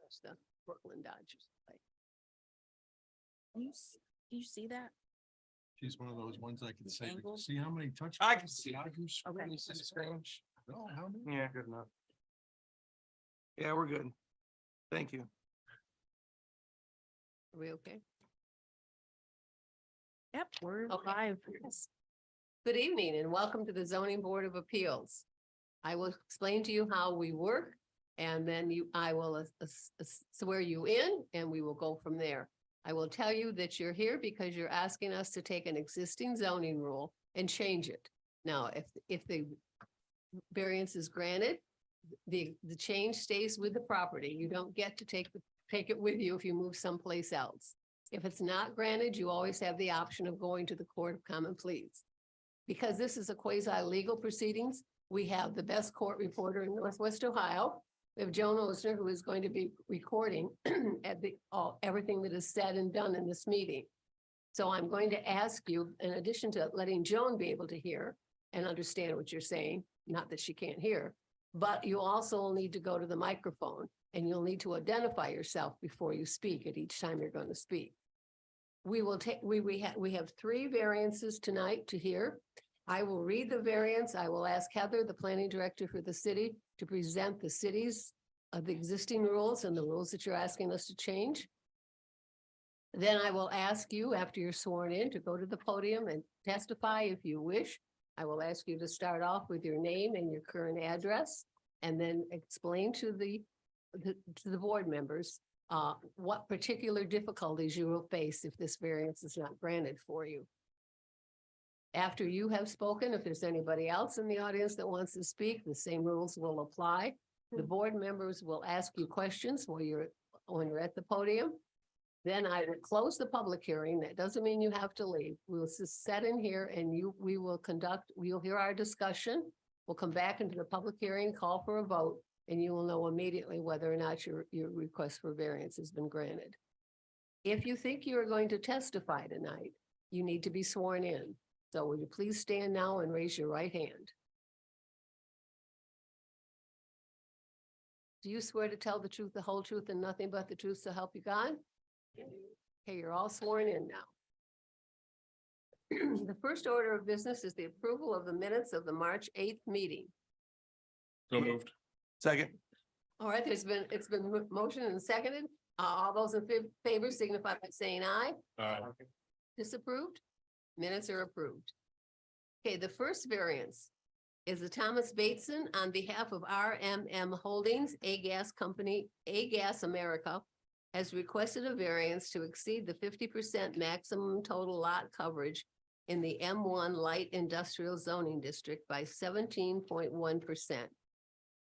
That's the Brooklyn Dodgers play. Do you see that? She's one of those ones I can say, Angle? see how many touch. I can see it. Okay. Strange. No, how many? Yeah, good enough. Yeah, we're good. Thank you. Are we okay? Yep, we're Okay. live. Good evening and welcome to the Zoning Board of Appeals. I will explain to you how we work and then I will swear you in and we will go from there. I will tell you that you're here because you're asking us to take an existing zoning rule and change it. Now, if the variance is granted, the change stays with the property. You don't get to take it with you if you move someplace else. If it's not granted, you always have the option of going to the Court of Common Pleas. Because this is a quasi-legal proceedings, we have the best court reporter in Northwest Ohio. We have Joan Osner, who is going to be recording everything that is said and done in this meeting. So I'm going to ask you, in addition to letting Joan be able to hear and understand what you're saying, not that she can't hear, but you also will need to go to the microphone and you'll need to identify yourself before you speak at each time you're going to speak. We will take, we have 3 variances tonight to hear. I will read the variance. I will ask Heather, the planning director for the city, to present the city's the existing rules and the rules that you're asking us to change. Then I will ask you, after you're sworn in, to go to the podium and testify if you wish. I will ask you to start off with your name and your current address, and then explain to the board members what particular difficulties you will face if this variance is not granted for you. After you have spoken, if there's anybody else in the audience that wants to speak, the same rules will apply. The board members will ask you questions when you're at the podium. Then I will close the public hearing. That doesn't mean you have to leave. We'll just sit in here and we'll hear our discussion. We'll come back into the public hearing, call for a vote, and you will know immediately whether or not your request for variance has been granted. If you think you are going to testify tonight, you need to be sworn in. So will you please stand now and raise your right hand? Do you swear to tell the truth, the whole truth, and nothing but the truth so help you God? Okay, you're all sworn in now. The first order of business is the approval of the minutes of the March 8th meeting. So moved. Second. All right, it's been motioned and seconded. All those in favor signify by saying aye. Disapproved? Minutes are approved. Okay, the first variance is the Thomas Bateson on behalf of RMM Holdings, A-Gas Company, A-Gas America, has requested a variance to exceed the 50% maximum total lot coverage in the M1 Light Industrial Zoning District by 17.1%.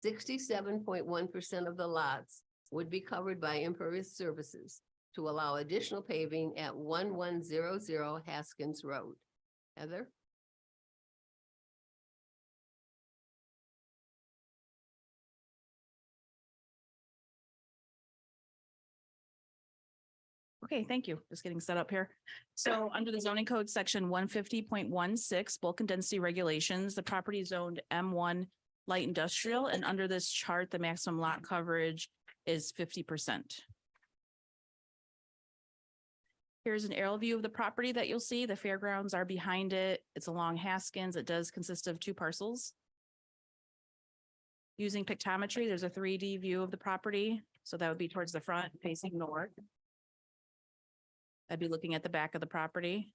67.1% of the lots would be covered by impervious services to allow additional paving at 1100 Haskins Road. Heather? Okay, thank you. Just getting set up here. So under the zoning code section 150.16, bulk and density regulations, the property is zoned M1 light industrial, and under this chart, the maximum lot coverage is 50%. Here's an aerial view of the property that you'll see. The fairgrounds are behind it. It's along Haskins. It does consist of 2 parcels. Using pictometry, there's a 3D view of the property. So that would be towards the front facing north. I'd be looking at the back of the property.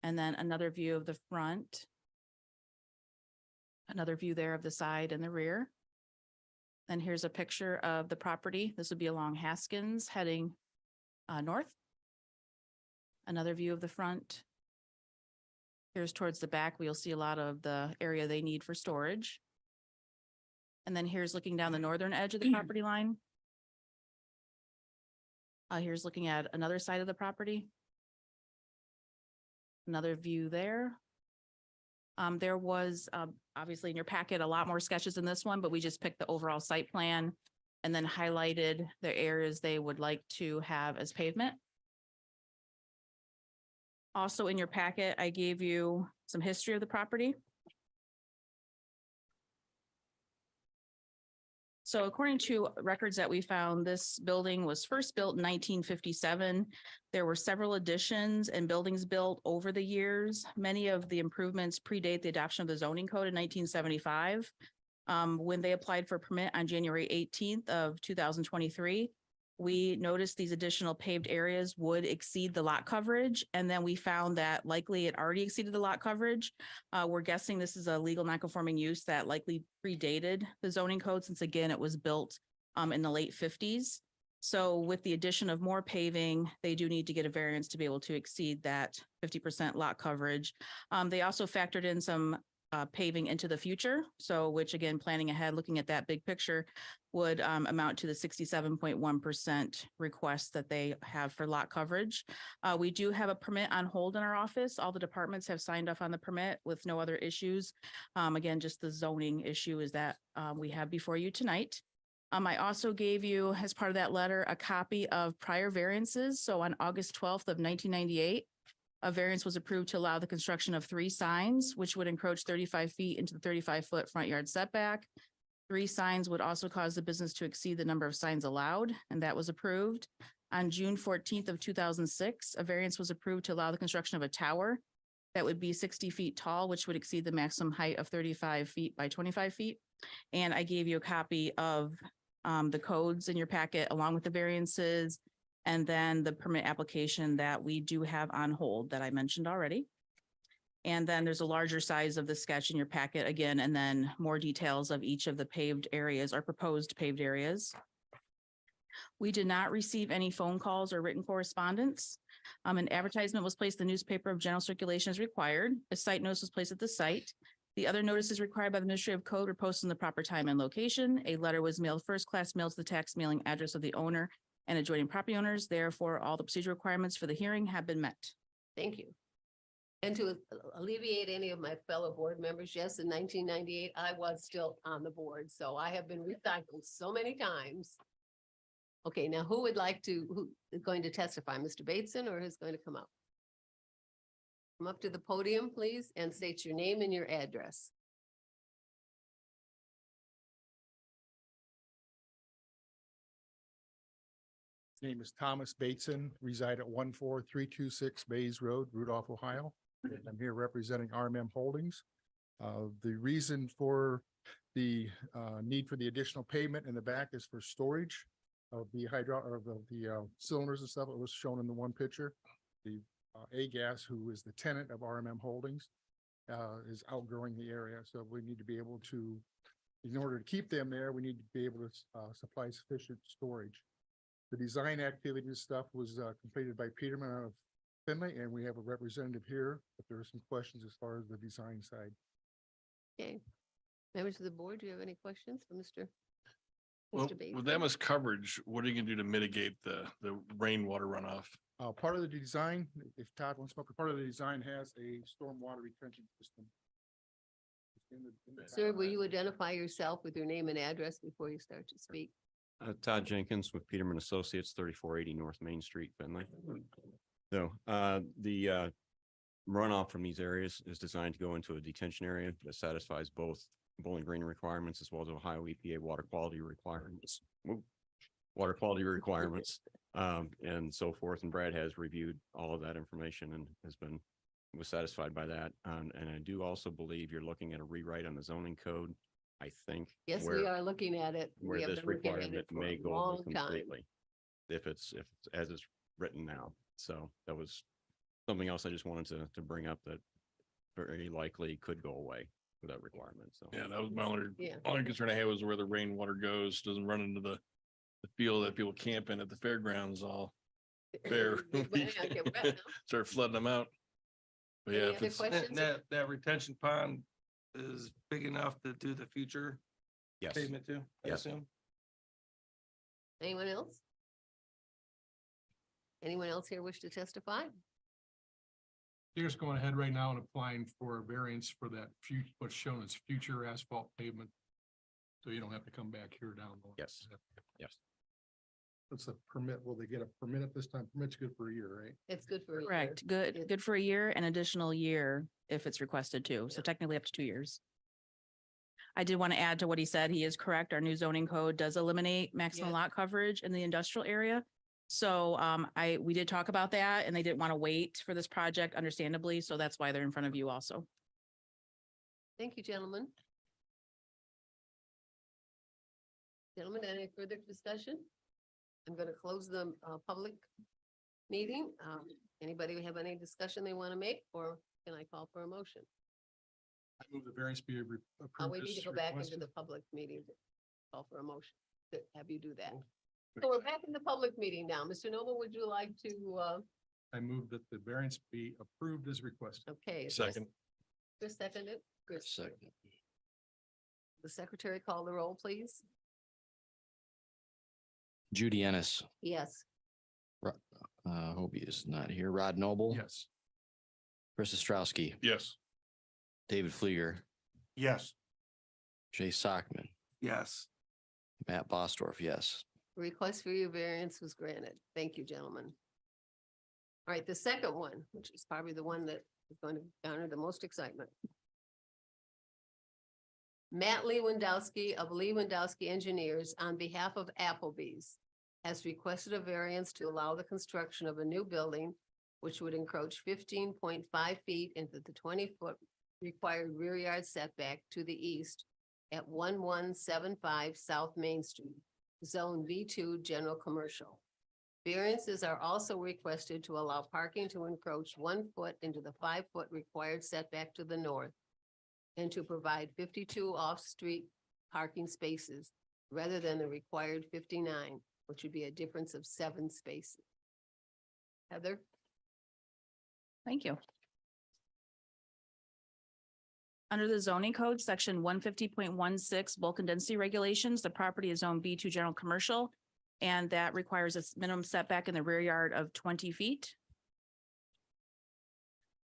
And then another view of the front. Another view there of the side and the rear. And here's a picture of the property. This would be along Haskins heading north. Another view of the front. Here's towards the back. We'll see a lot of the area they need for storage. And then here's looking down the northern edge of the property line. Here's looking at another side of the property. Another view there. There was obviously in your packet a lot more sketches than this one, but we just picked the overall site plan and then highlighted the areas they would like to have as pavement. Also in your packet, I gave you some history of the property. So according to records that we found, this building was first built in 1957. There were several additions and buildings built over the years. Many of the improvements predate the adoption of the zoning code in 1975. When they applied for permit on January 18th of 2023, we noticed these additional paved areas would exceed the lot coverage. And then we found that likely it already exceeded the lot coverage. We're guessing this is a legal non-conforming use that likely predated the zoning code, since again, it was built in the late 50s. So with the addition of more paving, they do need to get a variance to be able to exceed that 50% lot coverage. They also factored in some paving into the future. So which again, planning ahead, looking at that big picture would amount to the 67.1% request that they have for lot coverage. We do have a permit on hold in our office. All the departments have signed off on the permit with no other issues. Again, just the zoning issue is that we have before you tonight. I also gave you, as part of that letter, a copy of prior variances. So on August 12th of 1998, a variance was approved to allow the construction of 3 signs, which would encroach 35 feet into the 35-foot front yard setback. 3 signs would also cause the business to exceed the number of signs allowed, and that was approved. On June 14th of 2006, a variance was approved to allow the construction of a tower that would be 60 feet tall, which would exceed the maximum height of 35 feet by 25 feet. And I gave you a copy of the codes in your packet along with the variances, and then the permit application that we do have on hold that I mentioned already. And then there's a larger size of the sketch in your packet again, and then more details of each of the paved areas or proposed paved areas. We did not receive any phone calls or written correspondence. An advertisement was placed in the newspaper of general circulation as required. A site notice was placed at the site. The other notices required by the Ministry of Code were posted in the proper time and location. A letter was mailed first class mailed to the tax mailing address of the owner and adjoining property owners. Therefore, all the procedure requirements for the hearing have been met. Thank you. And to alleviate any of my fellow board members, yes, in 1998, I was still on the board, so I have been recycled so many times. Okay, now who is going to testify, Mr. Bateson, or who's going to come up? Come up to the podium, please, and state your name and your address. Name is Thomas Bateson, reside at 14326 Bays Road, Rudolph, Ohio. I'm here representing RMM Holdings. The reason for the need for the additional pavement in the back is for storage of the cylinders and stuff that was shown in the one picture. The A-Gas, who is the tenant of RMM Holdings, is outgrowing the area. So we need to be able to, in order to keep them there, we need to be able to supply sufficient storage. The design activity and stuff was completed by Peterman out of Finley, and we have a representative here, but there are some questions as far as the design side. Okay. Members of the board, do you have any questions for Mr. Well, Bateson? with that much coverage, what are you gonna do to mitigate the rainwater runoff? Part of the design, if Todd wants to, part of the design has a stormwater retention system. Sir, will you identify yourself with your name and address before you start to speak? Todd Jenkins with Peterman Associates, 3480 North Main Street, Finley. So the runoff from these areas is designed to go into a detention area that satisfies both Bowling Green requirements as well as Ohio EPA water quality requirements. Water quality requirements and so forth. And Brad has reviewed all of that information and was satisfied by that. And I do also believe you're looking at a rewrite on the zoning code, I think. Yes, we are looking at it. Where We have this been looking at requirement it for may a go away long time. completely. If it's as it's written now. So that was something else I just wanted to bring up that very likely could go away with that requirement. So. Yeah, that was my Yeah. only concern I had was where the rainwater goes, doesn't run into the field that people camp in at the fairgrounds all fair. Big bang, I get wet now. Start flooding them out. But yeah, Any if other it's, questions? That retention pond is big enough to do the future Yes. pavement too, I Yes. assume? Anyone else? Anyone else here wish to testify? You're just going ahead right now and applying for a variance for that future, what's shown as future asphalt pavement. So you don't have to come back here down. the line. Yes. Yes. What's the permit? Will they get a permit at this time? Permit's good for a year, right? It's good for. a year. Correct. Good for a year, an additional year if it's requested too. So technically up to 2 years. I did want to add to what he said. He is correct. Our new zoning code does eliminate maximum Yes. lot coverage in the industrial area. So we did talk about that and they didn't want to wait for this project understandably. So that's why they're in front of you also. Thank you, gentlemen. Gentlemen, any further discussion? I'm going to close the public meeting. Anybody have any discussion they want to make, or can I call for a motion? I move the variance be approved. We need to as go back into requested. the public meeting to call for a motion. To have you do that. So we're back in the public meeting now. Mr. Noble, would you like to, I move that the variance be approved as requested. okay. is there- Second. Chris seconded? Chris. Second. The secretary call the roll, please. Judy Ennis, Yes. hope he is not here. Rod Noble. Yes. Chris Ostrowski, Yes. David Fleeger, Yes. Jay Sockman, Yes. Matt Bostorff, yes. Request for your variance was granted. Thank you, gentlemen. All right, the second one, which is probably the one that is going to garner the most excitement. Matt Lewandowski of Lewandowski Engineers, on behalf of Applebee's, has requested a variance to allow the construction of a new building which would encroach 15.5 feet into the 20-foot required rear yard setback to the east at 1175 South Main Street, Zone B2 General Commercial. Variances are also requested to allow parking to encroach 1 foot into the 5-foot required setback to the north and to provide 52 off-street parking spaces rather than the required 59, which would be a difference of 7 spaces. Heather? Thank you. Under the zoning code, section 150.16 bulk and density regulations, the property is zone B2 general commercial, and that requires a minimum setback in the rear yard of 20 feet.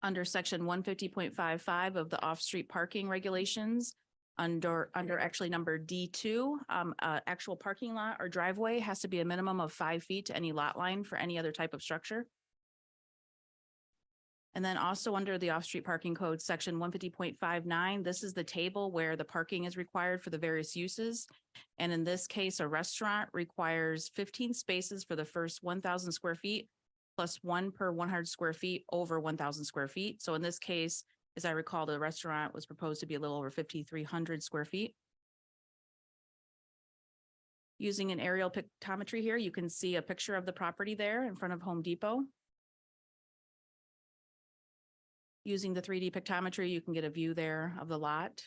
Under section 150.55 of the off-street parking regulations, under actually number D2, actual parking lot or driveway has to be a minimum of 5 feet to any lot line for any other type of structure. And then also under the off-street parking code, section 150.59, this is the table where the parking is required for the various uses. And in this case, a restaurant requires 15 spaces for the first 1,000 square feet, plus 1 per 100 square feet over 1,000 square feet. So in this case, as I recall, the restaurant was proposed to be a little over 5,300 square feet. Using an aerial pictometry here, you can see a picture of the property there in front of Home Depot. Using the 3D pictometry, you can get a view there of the lot.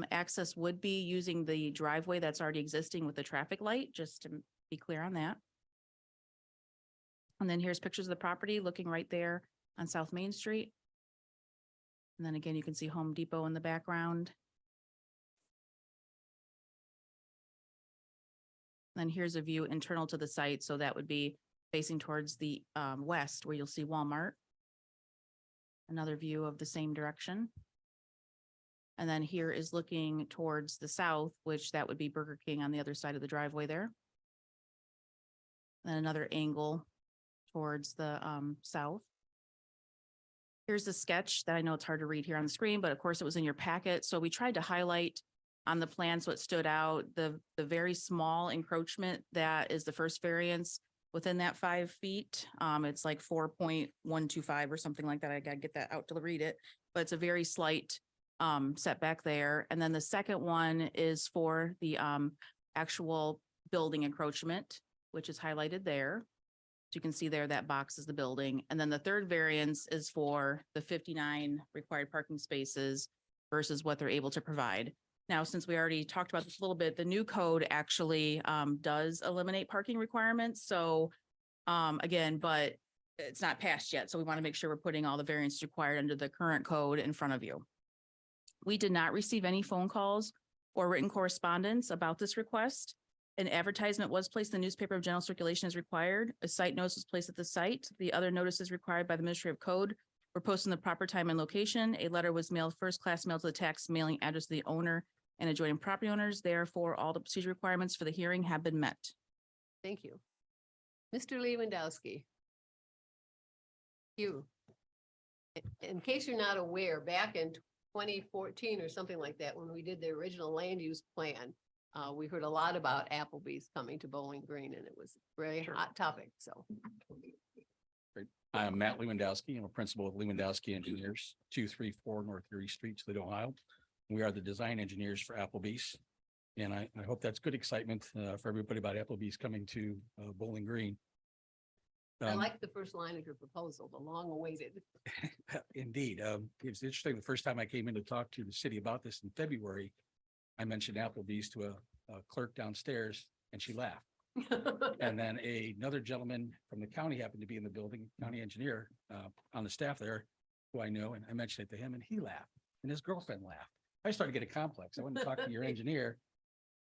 Access would be using the driveway that's already existing with the traffic light, just to be clear on that. And then here's pictures of the property looking right there on South Main Street. And then again, you can see Home Depot in the background. Then here's a view internal to the site. So that would be facing towards the west where you'll see Walmart. Another view of the same direction. And then here is looking towards the south, which that would be Burger King on the other side of the driveway there. Then another angle towards the south. Here's the sketch that I know it's hard to read here on the screen, but of course it was in your packet. So we tried to highlight on the plan so it stood out the very small encroachment that is the first variance within that 5 feet. It's like 4.125 or something like that. I gotta get that out to read it, but it's a very slight setback there. And then the second one is for the actual building encroachment, which is highlighted there. So you can see there that box is the building. And then the third variance is for the 59 required parking spaces versus what they're able to provide. Now, since we already talked about this a little bit, the new code actually does eliminate parking requirements. So again, but it's not passed yet. So we want to make sure we're putting all the variants required under the current code in front of you. We did not receive any phone calls or written correspondence about this request. An advertisement was placed in the newspaper of general circulation as required. A site notice was placed at the site. The other notices required by the Ministry of Code were posted in the proper time and location. A letter was mailed, first class mailed to the tax mailing address of the owner and adjoining property owners. Therefore, all the procedure requirements for the hearing have been met. Thank you. Mr. Lewandowski. You. In case you're not aware, back in 2014 or something like that, when we did the original land use plan, we heard a lot about Applebee's coming to Bowling Green, and it was a very Sure. hot topic, so. I'm Matt Lewandowski. I'm a principal of Lewandowski Engineers, 234 North Erie Street, Toledo, Ohio. We are the design engineers for Applebee's. And I hope that's good excitement for everybody about Applebee's coming to Bowling Green. I Um, like the first line of your proposal, the long awaited. Indeed, it's interesting. The first time I came in to talk to the city about this in February, I mentioned Applebee's to a clerk downstairs and she laughed. And then another gentleman from the county happened to be in the building, county engineer, on the staff there, who I know, and I mentioned it to him and he laughed and his girlfriend laughed. I started to get a complex. I went and talked to your engineer.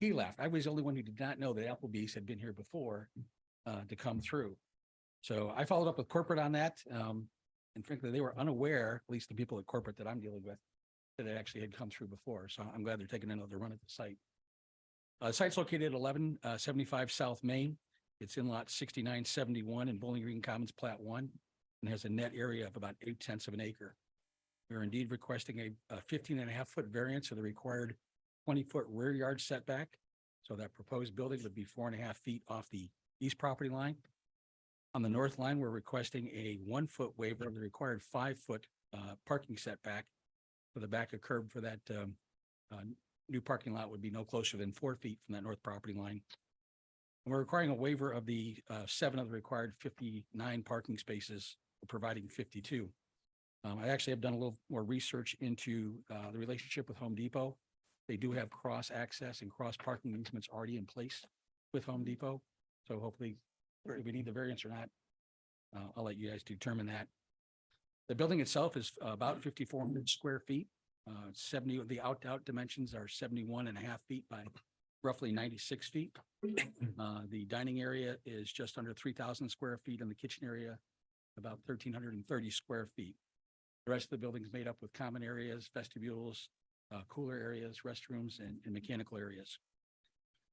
He laughed. I was the only one who did not know that Applebee's had been here before, to come through. So I followed up with corporate on that. And frankly, they were unaware, at least the people at corporate that I'm dealing with, that it actually had come through before. So I'm glad they're taking another run at the site. Site's located at 1175 South Main. It's in lot 6971 in Bowling Green Commons Plat 1 and has a net area of about 0.8 of an acre. We're indeed requesting a 15.5-foot variance of the required 20-foot rear yard setback. So that proposed building would be 4.5 feet off the east property line. On the north line, we're requesting a 1-foot waiver of the required 5-foot parking setback for the back of curb for that new parking lot would be no closer than 4 feet from that north property line. And we're requiring a waiver of the 7 of the required 59 parking spaces, providing 52. I actually have done a little more research into the relationship with Home Depot. They do have cross access and cross parking easements already in place with Home Depot. So hopefully, if we need the variance or not, I'll let you guys determine that. The building itself is about 5,400 square feet. 70, the out dimensions are 71.5 feet by roughly 96 feet. The dining area is just under 3,000 square feet and the kitchen area about 1,330 square feet. The rest of the building is made up with common areas, vestibules, cooler areas, restrooms, and mechanical areas.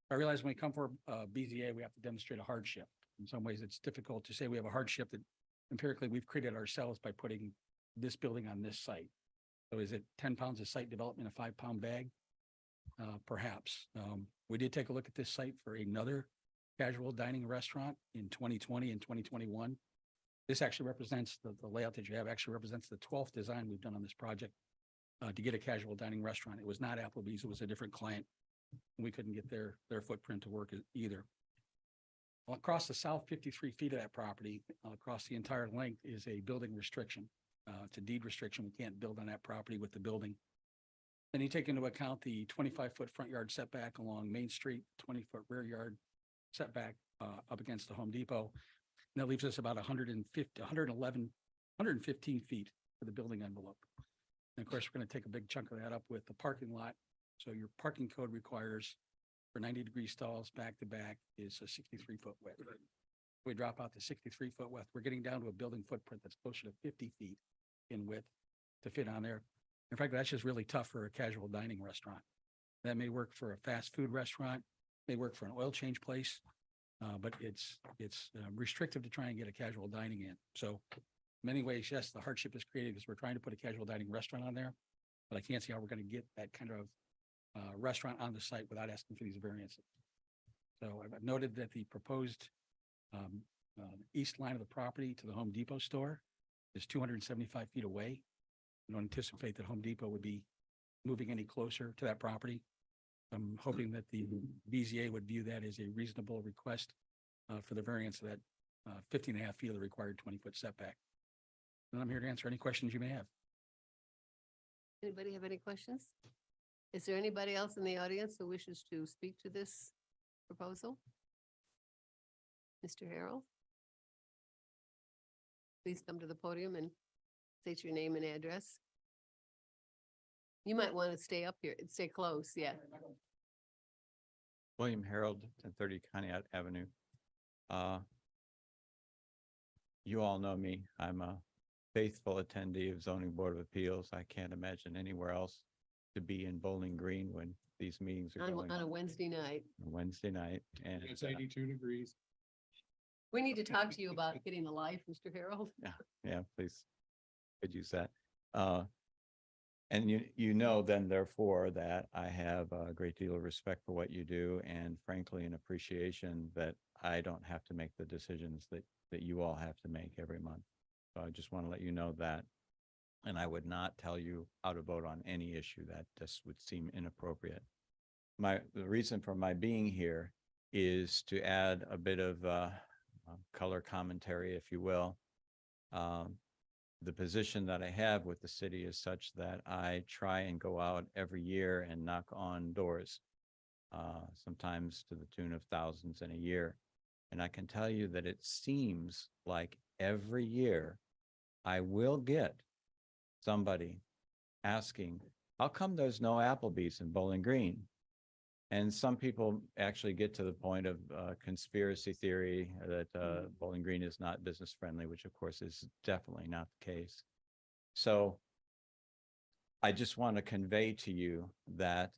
I realize when we come for BZA, we have to demonstrate a hardship. In some ways, it's difficult to say we have a hardship that empirically we've created ourselves by putting this building on this site. So is it 10 pounds of site development, a 5-pound bag? Perhaps. We did take a look at this site for another casual dining restaurant in 2020 and 2021. This actually represents the layout that you have actually represents the 12th design we've done on this project to get a casual dining restaurant. It was not Applebee's. It was a different client. We couldn't get their footprint to work either. Well, across the south 53 feet of that property, across the entire length is a building restriction. It's a deed restriction. We can't build on that property with the building. Then you take into account the 25-foot front yard setback along Main Street, 20-foot rear yard setback up against the Home Depot. And that leaves us about 115 feet for the building envelope. And of course, we're going to take a big chunk of that up with the parking lot. So your parking code requires for 90-degree stalls back to back is a 63-foot width. We drop out the 63-foot width. We're getting down to a building footprint that's closer to 50 feet in width to fit on there. In fact, that's just really tough for a casual dining restaurant. That may work for a fast food restaurant, may work for an oil change place, but it's restrictive to try and get a casual dining in. So in many ways, yes, the hardship is created because we're trying to put a casual dining restaurant on there, but I can't see how we're going to get that kind of restaurant on the site without asking for these variances. So I've noted that the proposed east line of the property to the Home Depot store is 275 feet away. I don't anticipate that Home Depot would be moving any closer to that property. I'm hoping that the BZA would view that as a reasonable request for the variance of that 15.5 feet of the required 20-foot setback. And I'm here to answer any questions you may have. Anybody have any questions? Is there anybody else in the audience who wishes to speak to this proposal? Mr. Harrell? Please come to the podium and state your name and address. You might want to stay up here, stay close, yeah. William Harold, 1030 Conneaut Avenue. You all know me. I'm a faithful attendee of Zoning Board of Appeals. I can't imagine anywhere else to be in Bowling Green when these meetings are going On a on Wednesday night. Wednesday night. And It's 82 degrees. We need to talk to you about getting a life, Mr. Harold. yeah, please. could use that. And you know then therefore that I have a great deal of respect for what you do and frankly, an appreciation that I don't have to make the decisions that you all have to make every month. So I just want to let you know that. And I would not tell you how to vote on any issue. That just would seem inappropriate. The reason for my being here is to add a bit of color commentary, if you will. The position that I have with the city is such that I try and go out every year and knock on doors, sometimes to the tune of thousands in a year. And I can tell you that it seems like every year I will get somebody asking, how come there's no Applebee's in Bowling Green? And some people actually get to the point of conspiracy theory that Bowling Green is not business friendly, which of course is definitely not the case. So I just want to convey to you that,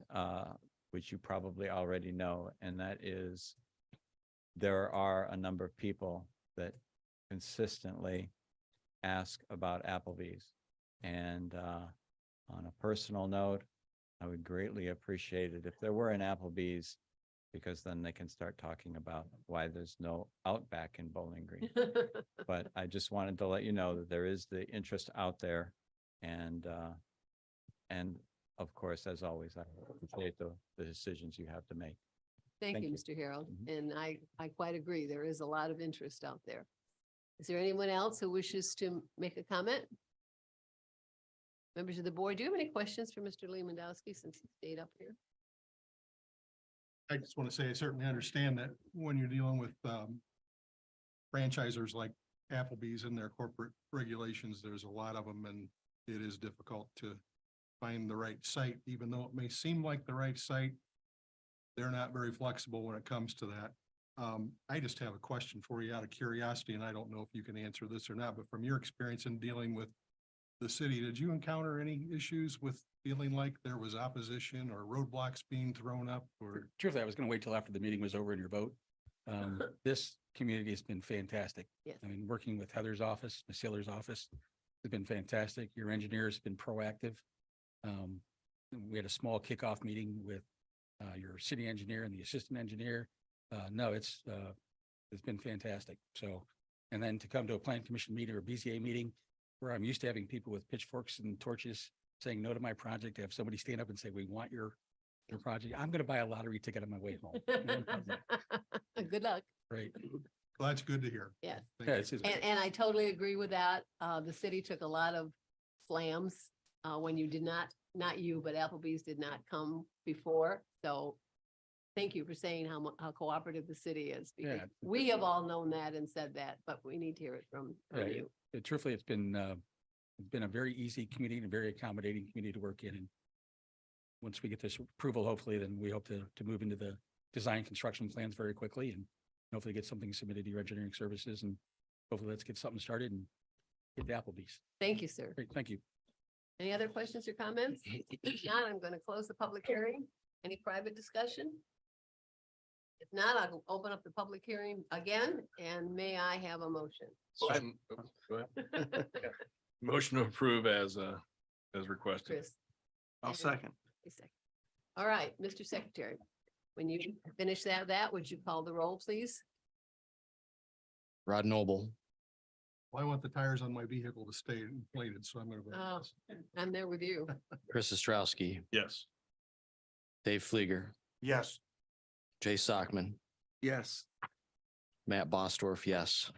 which you probably already know, and that is there are a number of people that consistently ask about Applebee's. And on a personal note, I would greatly appreciate it if there were an Applebee's, because then they can start talking about why there's no Outback in Bowling Green. But I just wanted to let you know that there is the interest out there. And of course, as always, I appreciate the decisions you have to make. Thank Thank you, you. Mr. Harold. Mhm. And I quite agree. There is a lot of interest out there. Is there anyone else who wishes to make a comment? Members of the board, do you have any questions for Mr. Lewandowski since he stayed up here? I just want to say, I certainly understand that when you're dealing with franchisors like Applebee's and their corporate regulations, there's a lot of them, and it is difficult to find the right site, even though it may seem like the right site. They're not very flexible when it comes to that. I just have a question for you out of curiosity, and I don't know if you can answer this or not, but from your experience in dealing with the city, did you encounter any issues with feeling like there was opposition or roadblocks being thrown up or? Truthfully, I was going to wait till after the meeting was over and your vote. This community has been fantastic. Yes. I mean, working with Heather's office, Ms. Hiller's office, has been fantastic. Your engineers have been proactive. We had a small kickoff meeting with your city engineer and the assistant engineer. No, it's been fantastic. So, and then to come to a plan commission meeting or BZA meeting where I'm used to having people with pitchforks and torches saying no to my project, to have somebody stand up and say, we want your project. I'm going to buy a lottery ticket on my way home. Good luck. Right. Well, that's good to hear. Yes. Thank Yeah, you. And I totally agree with that. The city took a lot of slams when you did not you, but Applebee's did not come before. So thank you for saying how cooperative the city is. Because Yeah. we have all known that and said that, but we need to hear it from Yeah. you. Truthfully, it's been a very easy community and a very accommodating community to work in. And once we get this approval, hopefully, then we hope to move into the design construction plans very quickly and hopefully get something submitted to your engineering services, and hopefully let's get something started and get the Applebee's. Thank you, sir. Great, thank you. Any other questions or comments? If not, I'm going to close the public hearing. Any private discussion? If not, I'll open up the public hearing again, and may I have a motion? Go ahead. Motion to approve as requested. Chris? I'll And- second. a second. All right, Mr. Secretary, when you finish that, would you call the roll, please? Rod Noble, Well, I want the tires on my vehicle to stay inflated, so I'm gonna vote. Oh. yes. I'm there with you. Chris Ostrowski, Yes. Dave Fleeger, Yes. Jay Sockman, Yes. Matt Bostorff, yes.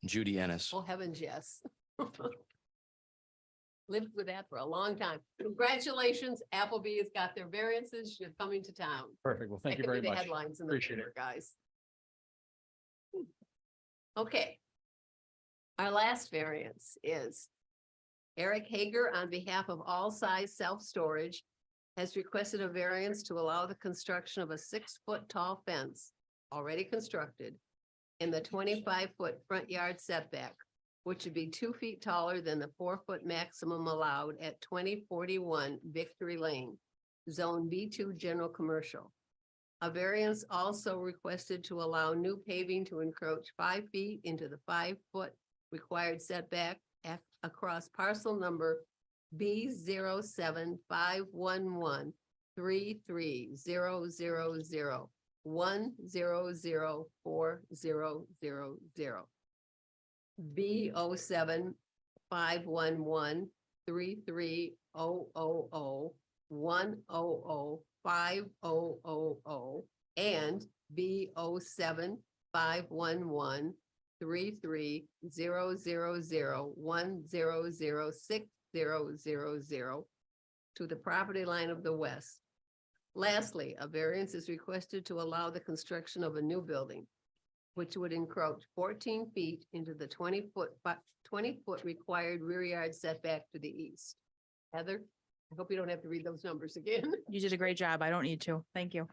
Judy Ennis. Oh, heavens, yes. Lived with that for a long time. Congratulations, Applebee has got their variances. You're coming to town. Perfect. Well, thank That you could be very the much. Headlines in the Appreciate paper, guys. Okay. Our last variance is Eric Hager, on behalf of All Size Self-Storage, has requested a variance to allow the construction of a 6-foot tall fence already constructed in the 25-foot front yard setback, which would be 2 feet taller than the 4-foot maximum allowed at 2041 Victory Lane, Zone B2 General Commercial. A variance also requested to allow new paving to encroach 5 feet into the 5-foot required setback across parcel number B 7 511 33 000 100 4000. B 7 511 33 000 100 5000 and B 7 511 33 000 1006000 to the property line of the west. Lastly, a variance is requested to allow the construction of a new building, which would encroach 14 feet into the 20-foot required rear yard setback to the east. Heather, I hope you don't have to read those numbers again. You did a great job. I don't need to. Thank you.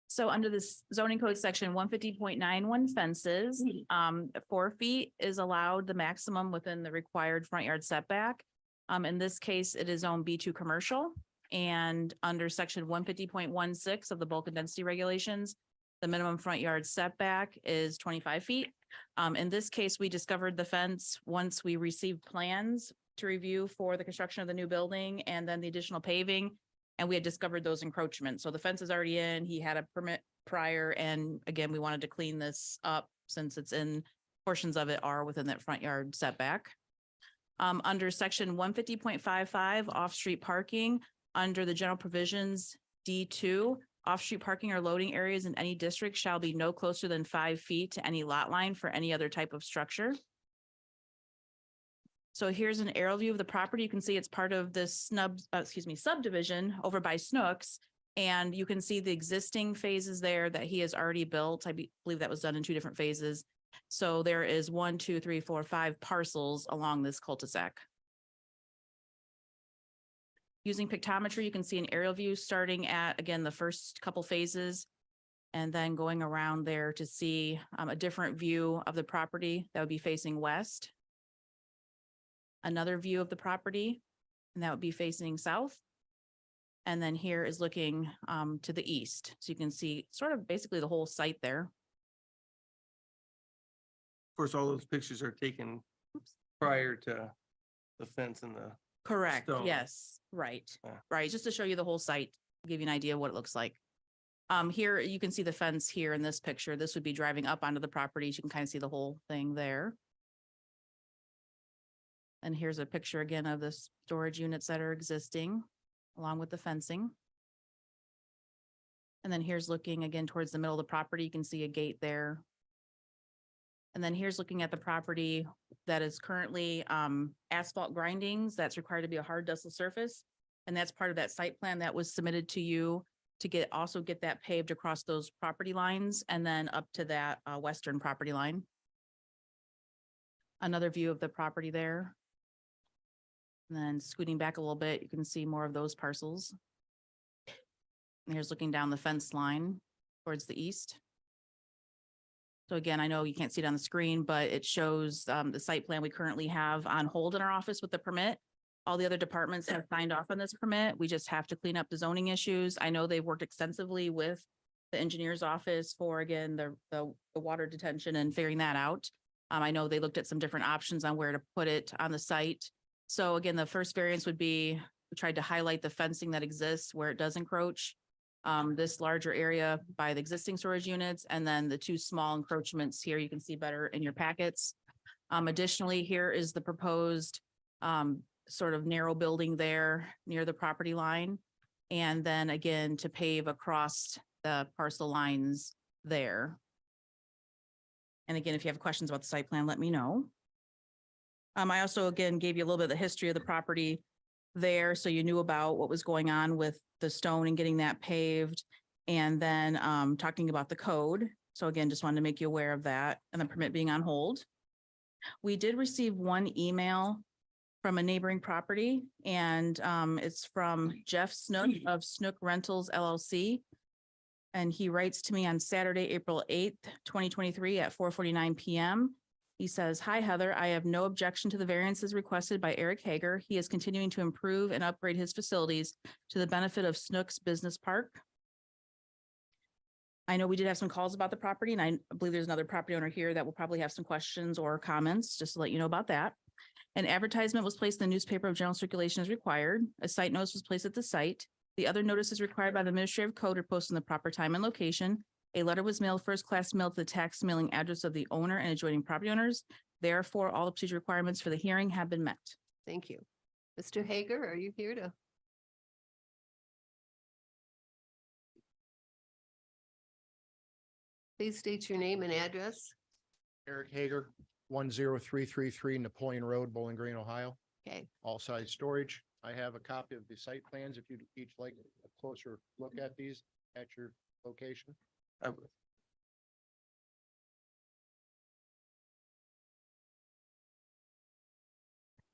So under this zoning code section 150.91 fences, 4 feet is allowed the maximum within the required front yard setback. In this case, it is zone B2 commercial, and under section 150.16 of the bulk and density regulations, the minimum front yard setback is 25 feet. In this case, we discovered the fence once we received plans to review for the construction of the new building and then the additional paving. And we had discovered those encroachments. So the fence is already in. He had a permit prior. And again, we wanted to clean this up since it's in, portions of it are within that front yard setback. Under section 150.55 off-street parking, under the general provisions D2, off-street parking or loading areas in any district shall be no closer than 5 feet to any lot line for any other type of structure. So here's an aerial view of the property. You can see it's part of this subdivision over by Snooks. And you can see the existing phases there that he has already built. I believe that was done in 2 different phases. So there is 1, 2, 3, 4, 5 parcels along this cul-de-sac. Using pictometry, you can see an aerial view starting at, again, the first couple phases and then going around there to see a different view of the property that would be facing west. Another view of the property, and that would be facing south. And then here is looking to the east. So you can see sort of basically the whole site there. Of course, all those pictures are taken prior to the fence and the, Correct, stone. yes, right, Yeah. right, just to show you the whole site, give you an idea of what it looks like. Here, you can see the fence here in this picture. This would be driving up onto the property. You can kind of see the whole thing there. And here's a picture again of the storage units that are existing along with the fencing. And then here's looking again towards the middle of the property. You can see a gate there. And then here's looking at the property that is currently asphalt grindings. That's required to be a hard dustless surface. And that's part of that site plan that was submitted to you to also get that paved across those property lines and then up to that western property line. Another view of the property there. And then scooting back a little bit, you can see more of those parcels. And here's looking down the fence line towards the east. So again, I know you can't see it on the screen, but it shows the site plan we currently have on hold in our office with the permit. All the other departments have signed off on this permit. We just have to clean up the zoning issues. I know they've worked extensively with the engineer's office for, again, the water detention and figuring that out. I know they looked at some different options on where to put it on the site. So again, the first variance would be, we tried to highlight the fencing that exists where it does encroach. This larger area by the existing storage units, and then the 2 small encroachments here you can see better in your packets. Additionally, here is the proposed sort of narrow building there near the property line. And then again, to pave across the parcel lines there. And again, if you have questions about the site plan, let me know. I also, again, gave you a little bit of the history of the property there, so you knew about what was going on with the stone and getting that paved. And then talking about the code. So again, just wanted to make you aware of that and the permit being on hold. We did receive 1 email from a neighboring property, and it's from Jeff Snook of Snook Rentals LLC. And he writes to me on Saturday, April 8th, 2023 at 4:49 p.m. He says, "Hi, Heather. I have no objection to the variances requested by Eric Hager. He is continuing to improve and upgrade his facilities to the benefit of Snook's Business Park. I know we did have some calls about the property, and I believe there's another property owner here that will probably have some questions or comments, just to let you know about that. An advertisement was placed in the newspaper of general circulation as required. A site notice was placed at the site. The other notices required by the administrative code are posted in the proper time and location. A letter was mailed, first class mail to the tax mailing address of the owner and adjoining property owners. Therefore, all the procedure requirements for the hearing have been met. Thank you. Mr. Hager, are you here to? Please state your name and address. Eric Hager, 10333 Napoleon Road, Bowling Green, Ohio, Okay, all size storage. I have a copy of the site plans if you'd each like a closer look at these at your location. I would-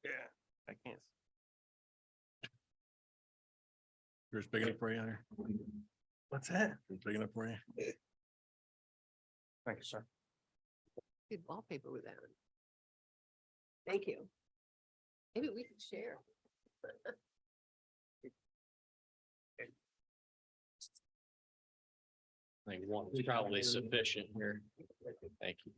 Yeah, I can't. Yours big enough for you, Hunter? What's that? Yours big enough for you? Thank you, sir. good wallpaper with that. Thank you. Maybe we could share. I think one is probably sufficient here. Thank you.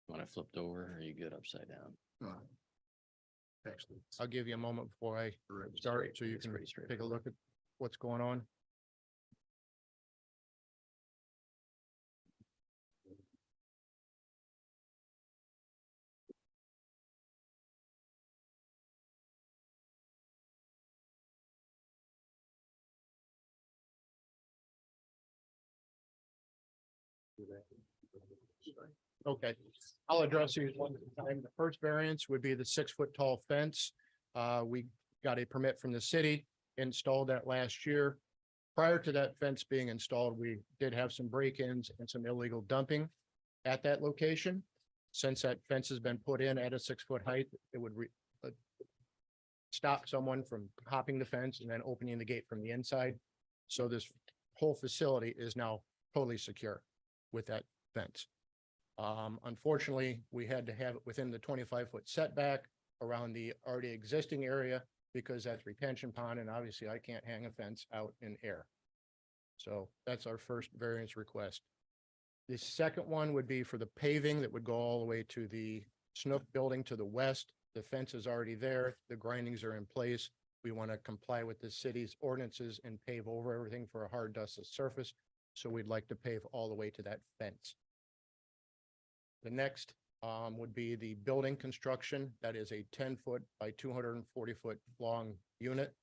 Want it flipped over or are you good upside down? Actually, I'll give you a moment before I start so you It's can pretty take a straightforward. look at what's going on. Okay, I'll address these one at a time. The first variance would be the 6-foot tall fence. We got a permit from the city, installed that last year. Prior to that fence being installed, we did have some break-ins and some illegal dumping at that location. Since that fence has been put in at a 6-foot height, it would stop someone from hopping the fence and then opening the gate from the inside. So this whole facility is now totally secure with that fence. Unfortunately, we had to have it within the 25-foot setback around the already existing area because that's retention pond and obviously I can't hang a fence out in air. So that's our first variance request. The second one would be for the paving that would go all the way to the Snook building to the west. The fence is already there. The grindings are in place. We want to comply with the city's ordinances and pave over everything for a hard dustless surface. So we'd like to pave all the way to that fence. The next would be the building construction. That is a 10-foot by 240-foot long unit.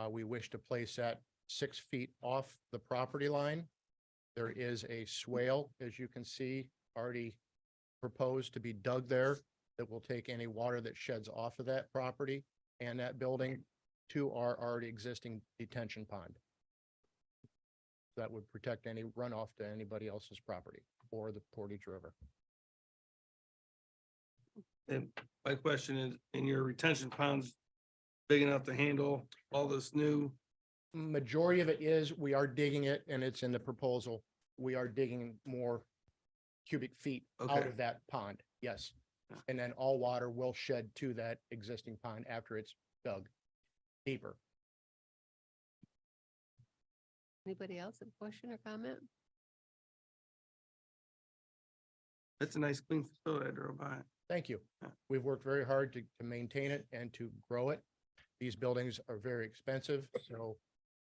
We wish to place that 6 feet off the property line. There is a swale, as you can see, already proposed to be dug there that will take any water that sheds off of that property and that building to our already existing detention pond. That would protect any runoff to anybody else's property or the Portage River. And my question is, in your retention ponds, big enough to handle all this new? Majority of it is, we are digging it and it's in the proposal. We are digging more cubic feet out Okay. of that pond, yes. Yeah. And then all water will shed to that existing pond after it's dug deeper. Anybody else have a question or comment? It's a nice clean facility. I drove by it. Thank you. Yeah. We've worked very hard to maintain it and to grow it. These buildings are very expensive, so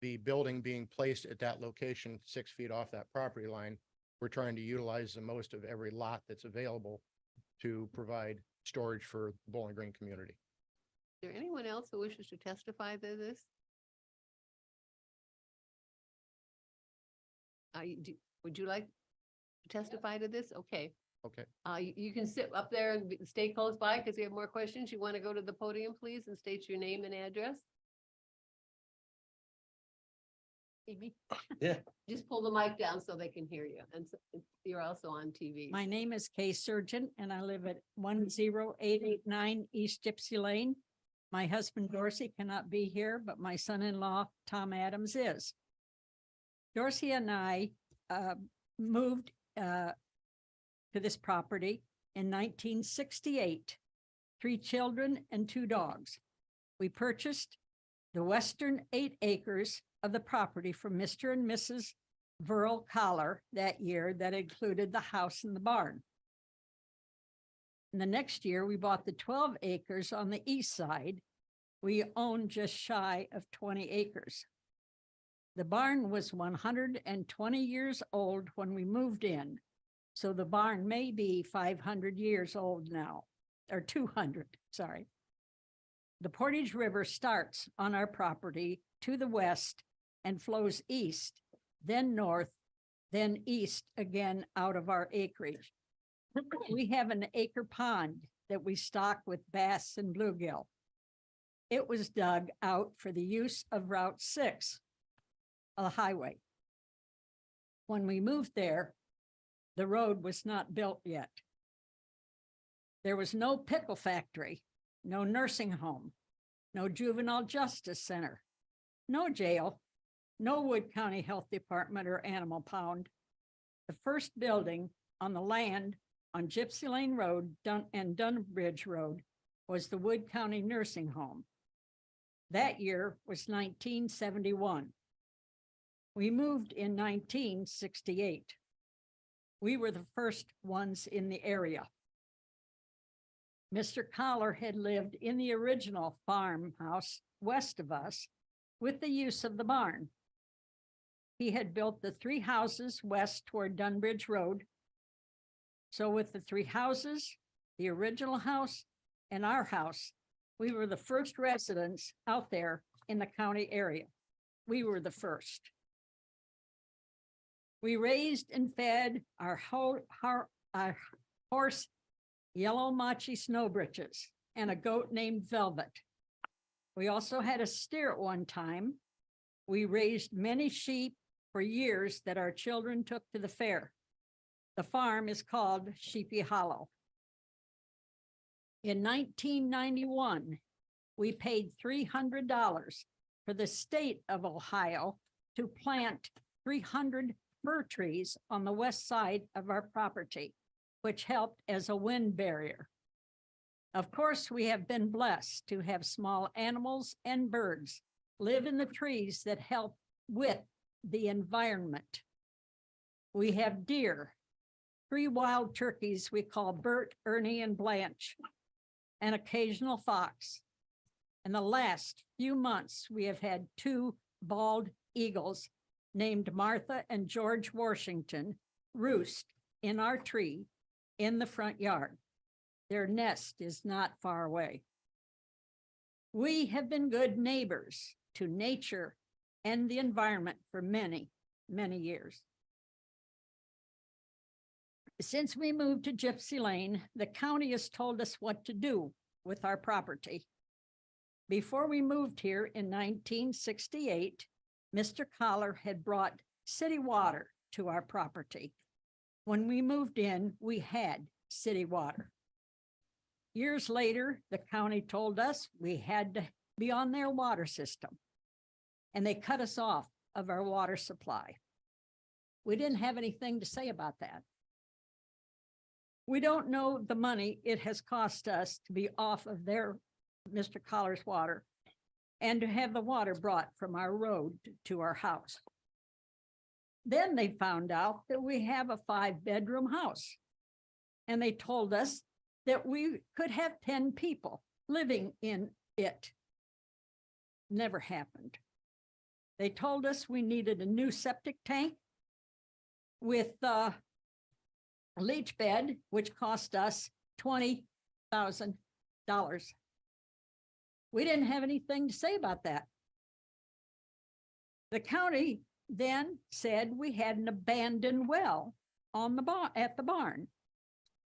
the building being placed at that location, 6 feet off that property line, we're trying to utilize the most of every lot that's available to provide storage for the Bowling Green community. Is there anyone else who wishes to testify to this? Would you like to testify to this? Okay. Okay, You can sit up there and stay close by because we have more questions. You want to go to the podium, please, and state your name and address? Amy? Yeah. Just pull the mic down so they can hear you. And you're also on TV. My name is Kay Surgeon and I live at 10889 East Gypsy Lane. My husband Dorsey cannot be here, but my son-in-law Tom Adams is. Dorsey and I moved to this property in 1968, 3 children and 2 dogs. We purchased the western 8 acres of the property from Mr. and Mrs. Verl Collar that year that included the house and the barn. And the next year, we bought the 12 acres on the east side. We owned just shy of 20 acres. The barn was 120 years old when we moved in. So the barn may be 500 years old now, or 200, sorry. The Portage River starts on our property to the west and flows east, then north, then east again out of our acreage. We have an acre pond that we stock with bass and bluegill. It was dug out for the use of Route 6, a highway. When we moved there, the road was not built yet. There was no pickle factory, no nursing home, no juvenile justice center, no jail, no Wood County Health Department or animal pound. The first building on the land on Gypsy Lane Road and Dunbridge Road was the Wood County Nursing Home. That year was 1971. We moved in 1968. We were the first ones in the area. Mr. Collar had lived in the original farmhouse west of us with the use of the barn. He had built the 3 houses west toward Dunbridge Road. So with the 3 houses, the original house, and our house, we were the first residents out there in the county area. We were the first. We raised and fed our horse, Yellow Machi Snow Britches, and a goat named Velvet. We also had a steer at one time. We raised many sheep for years that our children took to the fair. The farm is called Sheepy Hollow. In 1991, we paid $300 for the state of Ohio to plant 300 fir trees on the west side of our property, which helped as a wind barrier. Of course, we have been blessed to have small animals and birds live in the trees that help with the environment. We have deer, 3 wild turkeys we call Bert, Ernie, and Blanche, an occasional fox. In the last few months, we have had 2 bald eagles named Martha and George Washington roost in our tree in the front yard. Their nest is not far away. We have been good neighbors to nature and the environment for many, many years. Since we moved to Gypsy Lane, the county has told us what to do with our property. Before we moved here in 1968, Mr. Collar had brought city water to our property. When we moved in, we had city water. Years later, the county told us we had to be on their water system, and they cut us off of our water supply. We didn't have anything to say about that. We don't know the money it has cost us to be off of their Mr. Collar's water and to have the water brought from our road to our house. Then they found out that we have a 5-bedroom house, and they told us that we could have 10 people living in it. Never happened. They told us we needed a new septic tank with a leach bed, which cost us $20,000. We didn't have anything to say about that. The county then said we had an abandoned well on the at the barn,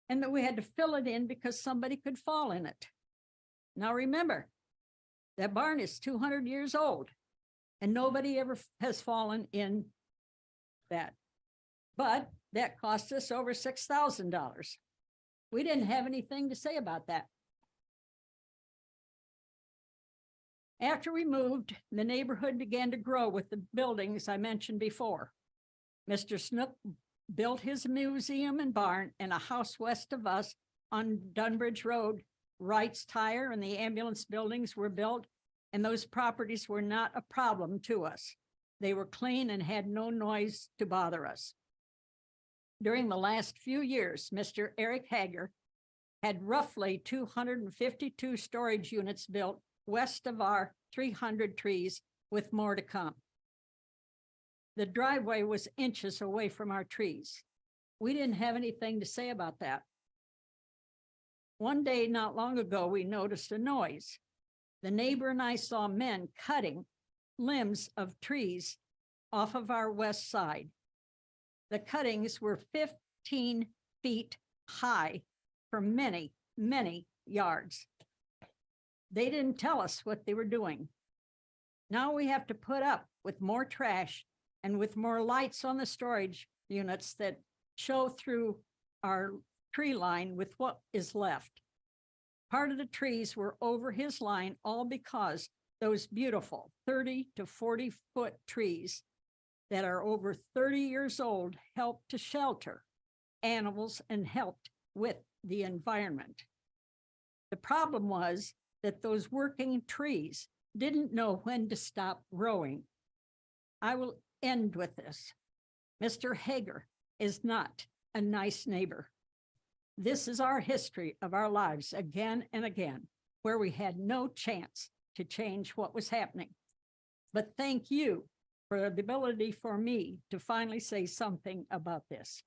and that we had to fill it in because somebody could fall in it. Now remember, that barn is 200 years old, and nobody ever has fallen in that. But that cost us over $6,000. We didn't have anything to say about that. After we moved, the neighborhood began to grow with the buildings I mentioned before. Mr. Snook built his museum and barn in a house west of us on Dunbridge Road. Wright's Tire and the ambulance buildings were built, and those properties were not a problem to us. They were clean and had no noise to bother us. During the last few years, Mr. Eric Hager had roughly 252 storage units built west of our 300 trees, with more to come. The driveway was inches away from our trees. We didn't have anything to say about that. One day not long ago, we noticed a noise. The neighbor and I saw men cutting limbs of trees off of our west side. The cuttings were 15 feet high for many, many yards. They didn't tell us what they were doing. Now we have to put up with more trash and with more lights on the storage units that show through our tree line with what is left. Part of the trees were over his line, all because those beautiful 30 to 40-foot trees that are over 30 years old helped to shelter animals and helped with the environment. The problem was that those working trees didn't know when to stop growing. I will end with this. Mr. Hager is not a nice neighbor. This is our history of our lives again and again, where we had no chance to change what was happening. But thank you for the ability for me to finally say something about this.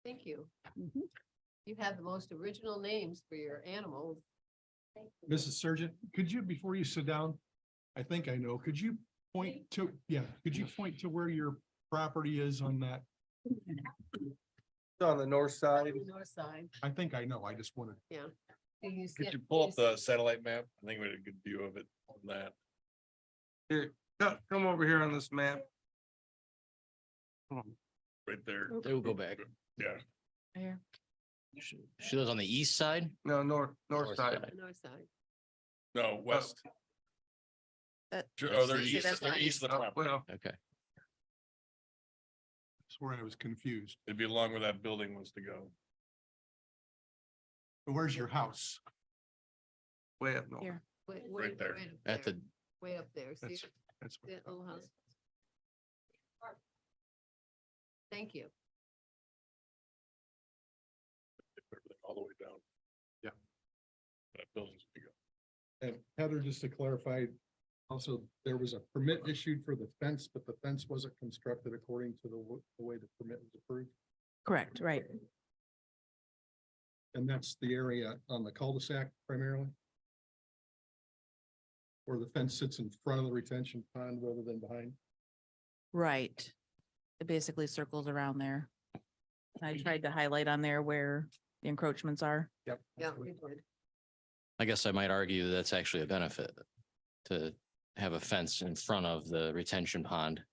Thank you. Mhm. You have the most original names for your animals. Mrs. Surgeon, could you, before you sit down, I think I know, could you point to, could you point to where your property is on that? On the north side. North side, I think I know, I just wanted. yeah. Do you Could see- you pull do up the satellite map? I think we had a good view of it on that. Here, come over here on this map. Right there. They will go back. Yeah. Here. She lives on the east side? No, north North side. side. North side. No, west. That- Sure, That's Oh, they're the east, east they're side. east of the property. Well, Okay. That's where I was confused. It'd be along where that building was to go. Where's your house? way up north. Here. Right there. up At there, the, Way up there. See That's, it? that's. what- That little house. Thank you. Everything all the way down. Yeah. That building's big. And Heather, just to clarify, also, there was a permit issued for the fence, but the fence wasn't constructed according to the way the permit was approved. Correct, right. And that's the area on the cul-de-sac primarily? Where the fence sits in front of the retention pond rather than behind? Right. It basically circles around there. I tried to highlight on there where the encroachments are. Yep. Yeah, we did. I guess I might argue that's actually a benefit to have a fence in front of the retention pond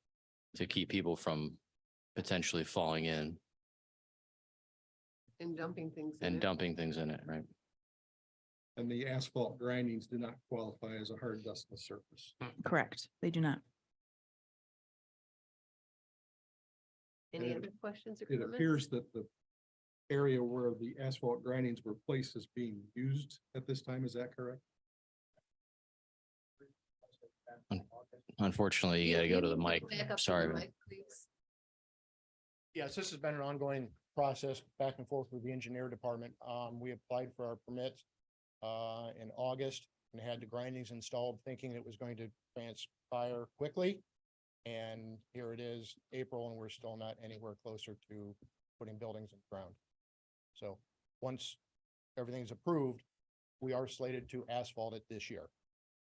to keep people from potentially falling in And dumping things. in and it. dumping things in it, right? And the asphalt grindings do not qualify as a hard dustless surface. Correct. They do not. Any it- other questions or It comments? appears that the area where the asphalt grindings were placed is being used at this time. Is that correct? Unfortunately, you gotta go to the mic. Back up to Sorry. the man. mic, please. Yes, this has been an ongoing process back and forth with the engineer department. We applied for our permits in August and had the grindings installed thinking it was going to transpire quickly. And here it is, April, and we're still not anywhere closer to putting buildings in the ground. So once everything's approved, we are slated to asphalt it this year.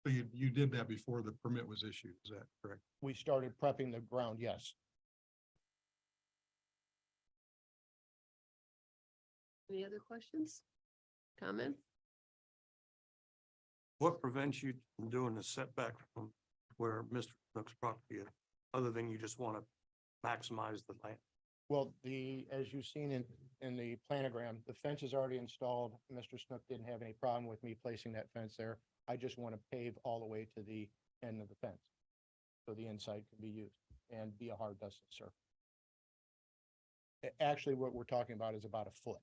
So you did that before the permit was issued. Is that correct? We started prepping the ground, yes. Any other questions? Comments? What prevents you from doing the setback from where Mr. Snook's property is, other than you just want to maximize the land? Well, as you've seen in the planogram, the fence is already installed. Mr. Snook didn't have any problem with me placing that fence there. I just want to pave all the way to the end of the fence. So the inside can be used and be a hard dusted surface. Actually, what we're talking about is about a foot.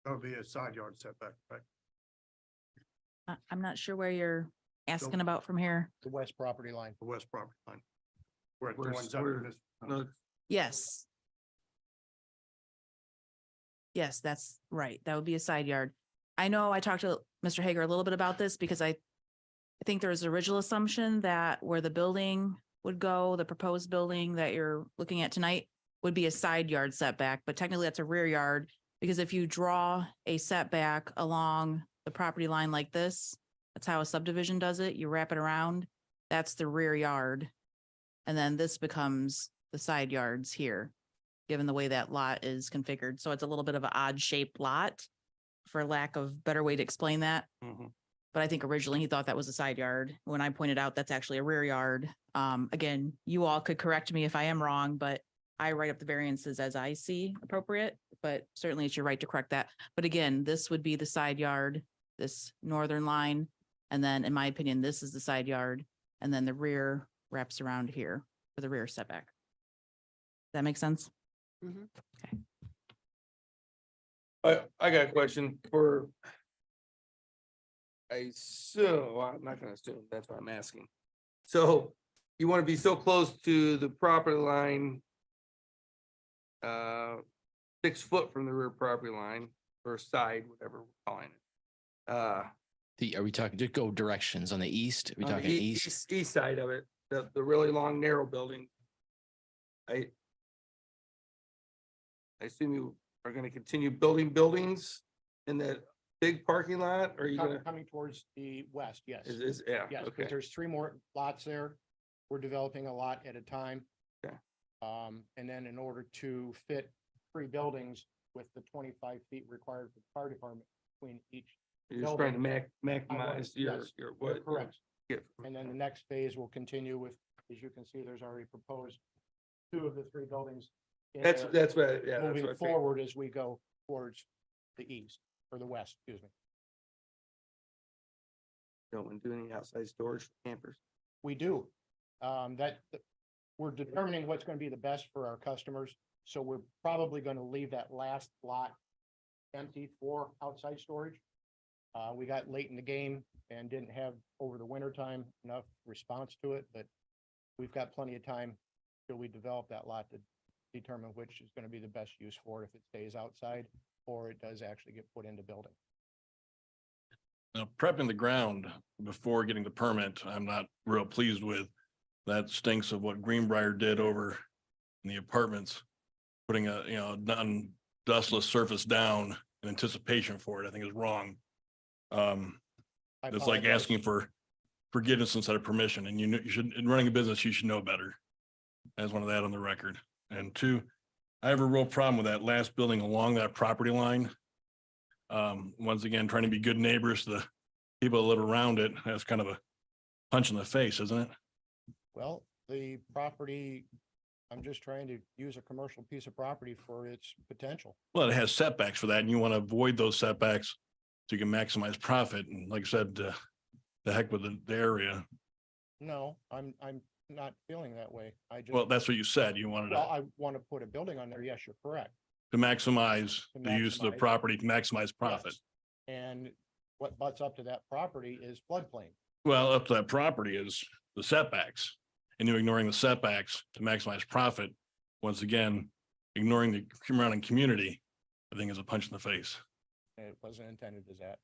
That would be a side yard setback, right? I'm not sure where you're asking about from here. The west property line. The west property line. Where it Where's- joins up where- with this. No, Yes. Yes, that's right. That would be a side yard. I know I talked to Mr. Hager a little bit about this because I think there was an original assumption that where the building would go, the proposed building that you're looking at tonight would be a side yard setback, but technically that's a rear yard. Because if you draw a setback along the property line like this, that's how a subdivision does it. You wrap it around. That's the rear yard. And then this becomes the side yards here, given the way that lot is configured. So it's a little bit of an odd shaped lot, for lack of better way to explain that. Mhm. But I think originally he thought that was a side yard. When I pointed out that's actually a rear yard. Again, you all could correct me if I am wrong, but I write up the variances as I see appropriate, but certainly it's your right to correct that. But again, this would be the side yard, this northern line. And then in my opinion, this is the side yard. And then the rear wraps around here for the rear setback. Does that make sense? Mhm. I got a question for. Well, I'm not gonna assume, that's what I'm asking. So you want to be so close to the property line. 6 foot from the rear property line or side, whatever we're calling it. Are we talking, just go directions on the east? Are we On the talking east? East side of it, the really long narrow building. I assume you are gonna continue building buildings in that big parking lot, or are you gonna, Coming towards the west, yes. yeah, Yes, okay. because there's 3 more lots there. We're developing a lot at a time. Okay. And then in order to fit 3 buildings with the 25 feet required for the fire department between each. You're just trying to maximize yes, your you're what. correct. Get. And then the next phase will continue with, as you can see, there's already proposed 2 of the 3 buildings. in That's there, what, yeah. that's moving what I figured. forward as we go towards the east or the west, excuse me. Don't want to do any outside storage for campers. We do. We're determining what's going to be the best for our customers. So we're probably going to leave that last lot empty for outside storage. We got late in the game and didn't have over the winter time enough response to it, but we've got plenty of time till we develop that lot to determine which is going to be the best use for it, if it stays outside or it does actually get put into building. Now, prepping the ground before getting the permit, I'm not real pleased with. That stinks of what Greenbrier did over in the apartments. Putting a, dustless surface down in anticipation for it, I think is wrong. I It's like apologize. asking for forgiveness instead of permission, and you should, in running a business, you should know better. I just wanted that on the record. And 2, I have a real problem with that last building along that property line. Once again, trying to be good neighbors to the people that live around it. That's kind of a punch in the face, isn't it? Well, the property, I'm just trying to use a commercial piece of property for its potential. Well, it has setbacks for that, and you want to avoid those setbacks so you can maximize profit. And like I said, the heck with the area. No, I'm not feeling that way. I just, Well, that's what you said. You wanted well, to I want to put a building on there. Yes, you're correct. maximize To the use of the maximize. property to maximize profit. Yes. And what butts up to that property is floodplain. Well, up to that property is the setbacks, and you're ignoring the setbacks to maximize profit. Once again, ignoring the surrounding community, I think is a punch in the face. And it wasn't intended as that.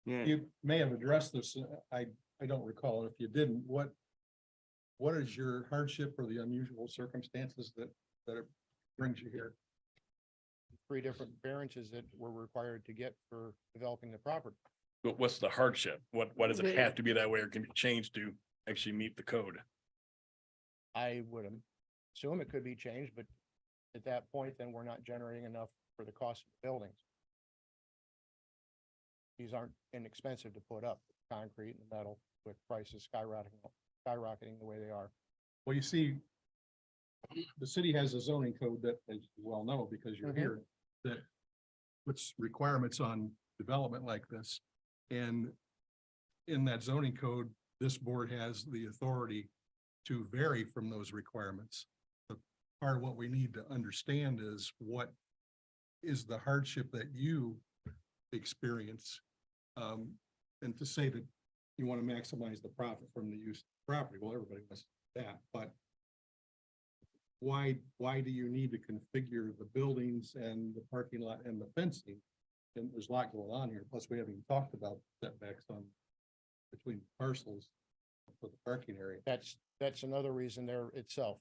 Yeah. You may have addressed this. I don't recall. If you didn't, what is your hardship or the unusual circumstances that it brings you here? 3 different variances that were required to get for developing the property. But what's the hardship? What does it have to be that way, or can be changed to actually meet the code? I would assume it could be changed, but at that point, then we're not generating enough for the cost of the buildings. These aren't inexpensive to put up, concrete and metal, with prices skyrocketing the way they are. Well, you see, the city has a zoning code that, as you well know, because you're Mhm. here, that puts requirements on development like this. And in that zoning code, this board has the authority to vary from those requirements. But part of what we need to understand is what is the hardship that you experience? And to say that you want to maximize the profit from the use of the property, well, everybody wants that, but why do you need to configure the buildings and the parking lot and the fencing? And there's a lot going on here, plus we haven't even talked about setbacks on between parcels for the parking area. That's another reason there itself.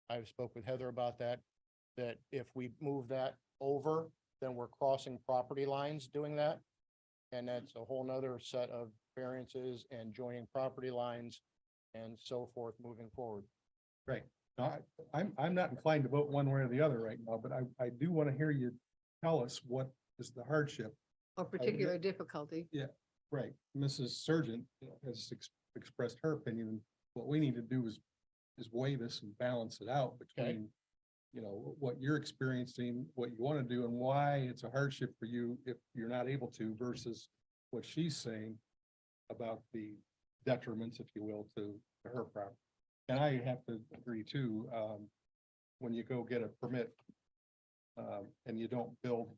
I've spoke with Heather about that, that if we move that over, then we're crossing property lines doing that. And that's a whole nother set of variances and joining property lines and so forth moving forward. Right. No, I'm not inclined to vote one way or the other right now, but I do want to hear you tell us what is the hardship. Or particular difficulty. Right. Mrs. Surgeon has expressed her opinion. What we need to do is weigh this and balance it out between, you know, what you're experiencing, what you want to do and why it's a hardship for you if you're not able to versus what she's saying about the detriments, if you will, to her property. And I have to agree too, when you go get a permit, and you don't build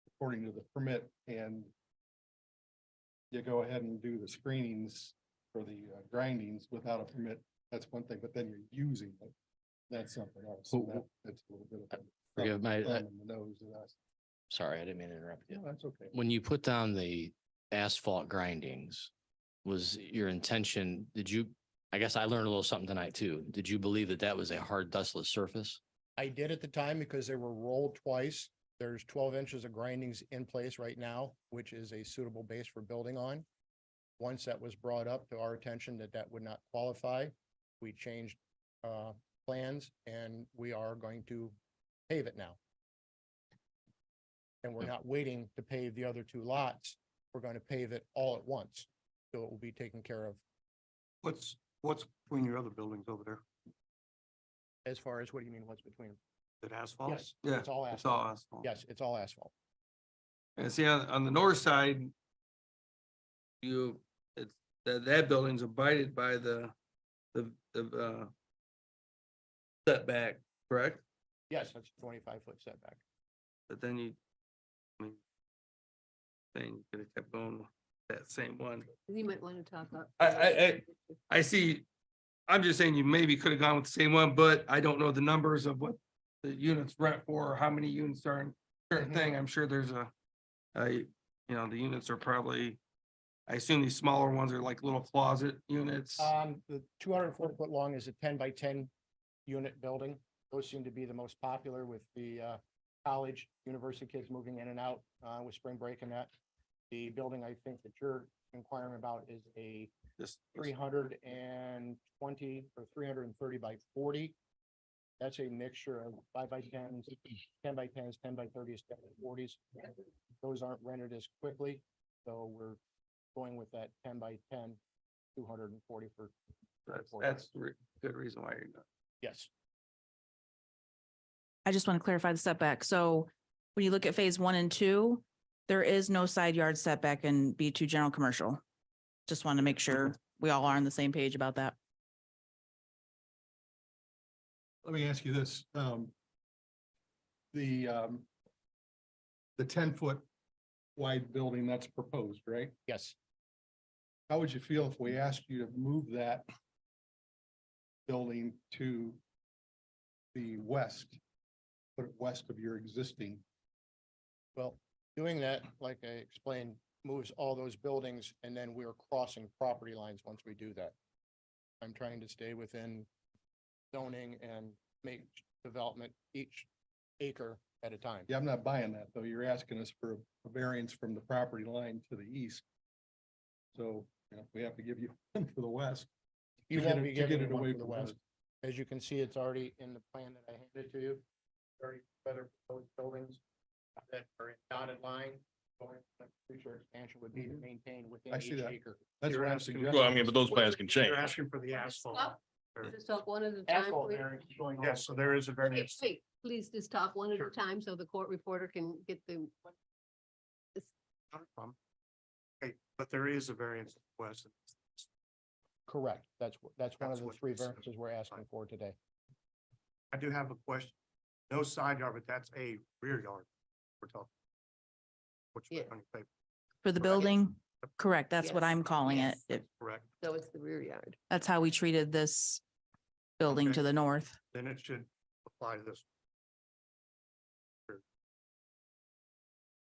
according to the permit and you go ahead and do the screenings for the grindings without a permit, that's one thing, but then you're using it. That's something else. So that's a little bit of. Forgive my- thumb in the nose of us. Sorry, I didn't mean to interrupt you. No, that's okay. When you put down the asphalt grindings, was your intention, I guess I learned a little something tonight too. Did you believe that that was a hard dustless surface? I did at the time because they were rolled twice. There's 12 inches of grindings in place right now, which is a suitable base for building on. Once that was brought up to our attention that would not qualify, we changed plans and we are going to pave it now. And we're not waiting to pave the other two lots. We're going to pave it all at once. So it will be taken care of. What's between your other buildings over there? As far as, what do you mean, what's between them? Is it asphalt? Yes, Yeah, it's all it's all asphalt. asphalt. Yes, it's all asphalt. And see, on the north side, that building's abided by the setback, correct? Yes, that's a 25-foot setback. But then then you could have kept going with that same one. You might want to talk about. I see, I'm just saying you maybe could have gone with the same one, but I don't know the numbers of what the units rent for, or how many units are in certain thing. I'm sure there's the units are probably, I assume these smaller ones are like little closet units. The 240-foot long is a 10 by 10 unit building. Those seem to be the most popular with the college, university kids moving in and out with spring break and that. The building I think that you're inquiring about is a This 320 or 330 by 40. That's a mixture of 5 by 10s, 10 by 10s, 10 by 30s, 10 by 40s. Those aren't rented as quickly, so we're going with that 10 by 10, 240 for. That's good reason why you're not. Yes. I just want to clarify the setback. So when you look at phase 1 and 2, there is no side yard setback in B2 general commercial. Just want to make sure we all are on the same page about that. Let me ask you this, the 10-foot wide building that's proposed, right? Yes. How would you feel if we asked you to move that building to the west, put it west of your existing? Well, doing that, like I explained, moves all those buildings and then we're crossing property lines once we do that. I'm trying to stay within zoning and make development each acre at a time. Yeah, I'm not buying that, though. You're asking us for a variance from the property line to the east. So, we have to give you one for the west. You to get won't it- be to get getting it one away for the from west. As you can see, it's already in the plan that I handed to you. Very better proposed buildings that are in dotted line. Going, future expansion would be to maintain within I see each that. acre. That's what I'm Well, suggesting. I mean, but those plans can change. You're asking for the asphalt. Just talk one at a time. Asphalt please. variance is going on. Yes, so there is a Wait, variance. wait, please just talk one at a Sure. time so the court reporter can get the. Not a problem. Okay, but there is a variance west. Correct. That's one of That's the what 3 this is. variances we're asking for today. I do have a question. No side yard, but that's a rear yard. we're talking. What you put Yeah. on your paper, For the Right. building, correct, that's what Yes, I'm calling it. yes. correct? So it's the rear yard. That's how we treated this building Okay. to the north. Then it should apply to this.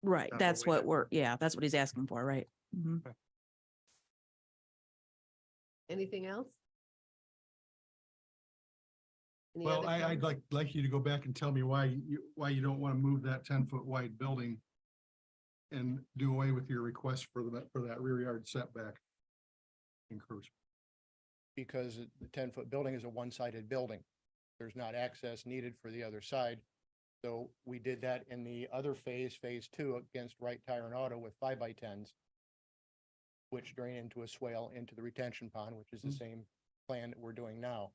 Right, That's what that's we what did. we're, yeah, that's what he's asking for, right? Mhm. Anything else? Any Well, other I'd comments? like you to go back and tell me why you don't want to move that 10-foot wide building and do away with your request for that rear yard setback encroachment. Because the 10-foot building is a one-sided building. There's not access needed for the other side. So we did that in the other phase, phase 2, against Wright Tire and Auto with 5x10s, which drain into a swale into the retention pond, which is the same plan that we're doing now.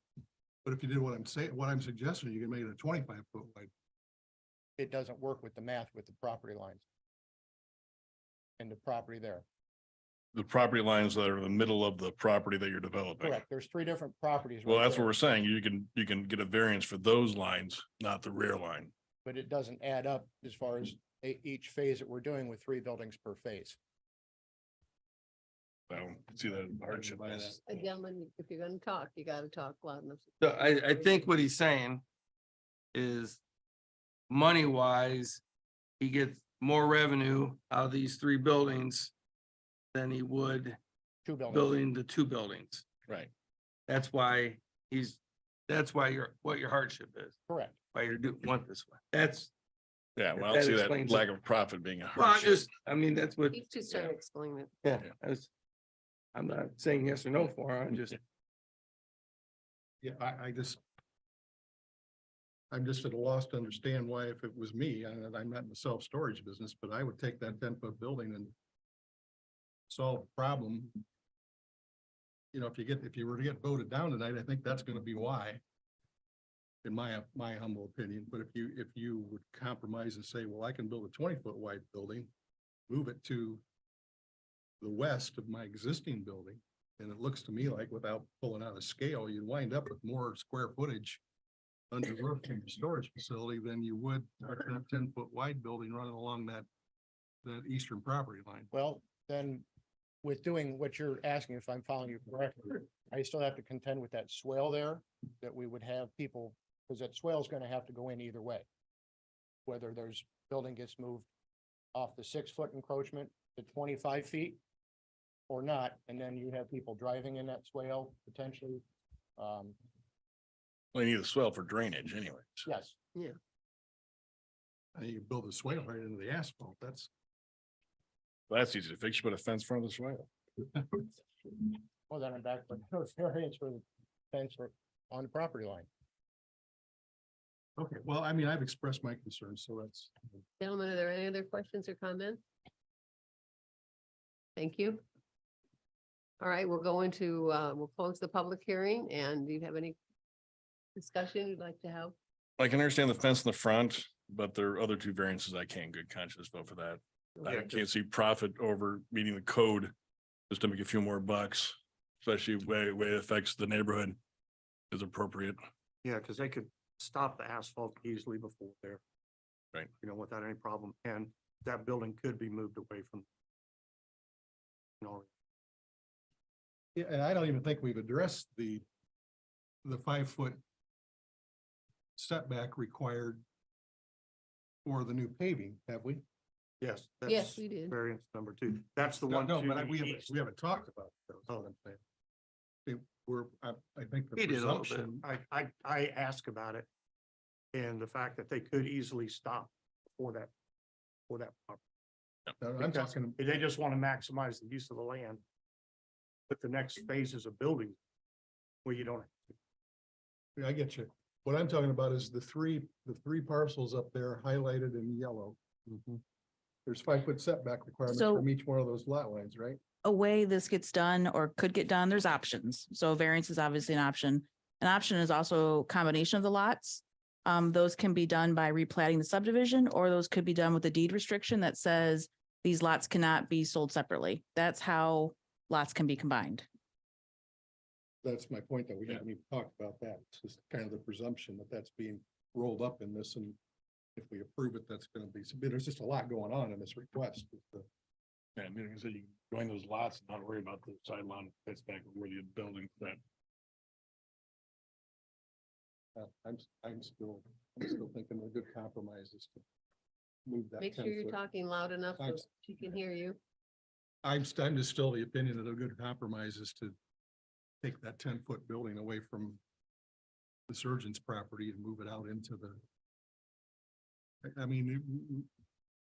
But if you did what I'm saying, what I'm suggesting, you can make it a 25-foot wide. It doesn't work with the math with the property lines and the property there. The property lines that are in the middle of the property that you're developing. Correct. There's 3 different properties. Well, right that's what there, we're saying. You can get a variance for those lines, not the rear line. But it doesn't add up as far as each phase that we're doing with 3 buildings per phase. I don't see that hardship. Gentlemen, if you're gonna talk, you gotta talk loud enough. So I think what he's saying is money wise, he gets more revenue out of these 3 buildings than he would 2 buildings. building the 2 buildings. Right. That's why what your hardship is, Correct. why you're want this way. That's, Yeah, well, I That don't see that explains lack it. of profit being a well, hardship. I mean, that's what, He's just trying to explain it. yeah, I'm not saying yes or no for it, I'm just, Yeah, I'm just at a loss to understand why, if it was me, and I'm not in the self-storage business, but I would take that 10-foot building and solve the problem. You know, if you were to get voted down tonight, I think that's gonna be why. In my humble opinion, but if you would compromise and say, well, I can build a 20-foot wide building, move it to the west of my existing building, and it looks to me like without pulling out a scale, you'd wind up with more square footage under roof in your storage facility than you would with that 10-foot wide building running along that eastern property line. Well, then with doing what you're asking, if I'm following you correctly, I still have to contend with that swale there, that we would have people, because that swale is going to have to go in either way. Whether there's building gets moved off the 6-foot encroachment to 25 feet or not, and then you have people driving in that swale potentially. Well, you need a swell for drainage anyways. Yes, And you build a swale right into the asphalt, that's Easy to fix. You put a fence in front of the swale. well, then I'm back, but no variance for the fence on the property line. okay. Well, I mean, I've expressed my concerns, so that's. Gentlemen, are there any other questions or comments? Thank you. All right, we'll go into, we'll close the public hearing, and do you have any discussion you'd like to have? I can understand the fence in the front, but there are other 2 variances I can't in good conscience vote for that. I Okay. can't see profit over meeting the code just to make a few more bucks, especially way it affects the neighborhood is appropriate. Yeah, because they could stop the asphalt easily before there. Right. You know, without any problem, and that building could be moved away from. You know, Yeah, and I don't even think we've addressed the 5-foot setback required for the new paving, have we? yes. Yes, that's we did. Variance number 2, that's the No, one. no, to but the we east. haven't talked about those. what I'm saying. I think the He did a little bit. presumption, I asked about it. And the fact that they could easily stop for that. Property. no, I'm Because talking, They just want to maximize the use of the land. But the next phase of building. Where you don't. I get you. What I'm talking about is the three parcels up there highlighted in yellow. There's 5-foot setback requirements So- from each one of those lot lines, right? A way this gets done or could get done, there's options. So variance is obviously an option. An option is also combination of the lots. Those can be done by replatting the subdivision, or those could be done with a deed restriction that says these lots cannot be sold separately. That's how lots can be combined. That's my point, that we haven't even talked about that. It's just kind of the presumption that that's being rolled up in this, and if we approve it, that's gonna be, there's just a lot going on in this request. Yeah, I mean, like I said, you can join those lots and not worry about the sideline that's back where the building that. I'm still thinking a good compromise is to move that. Make sure 10 you're foot. talking loud enough so I'm- she can hear you. I'm just still the opinion that a good compromise is to take that 10-foot building away from the surgeon's property and move it out into the. I mean,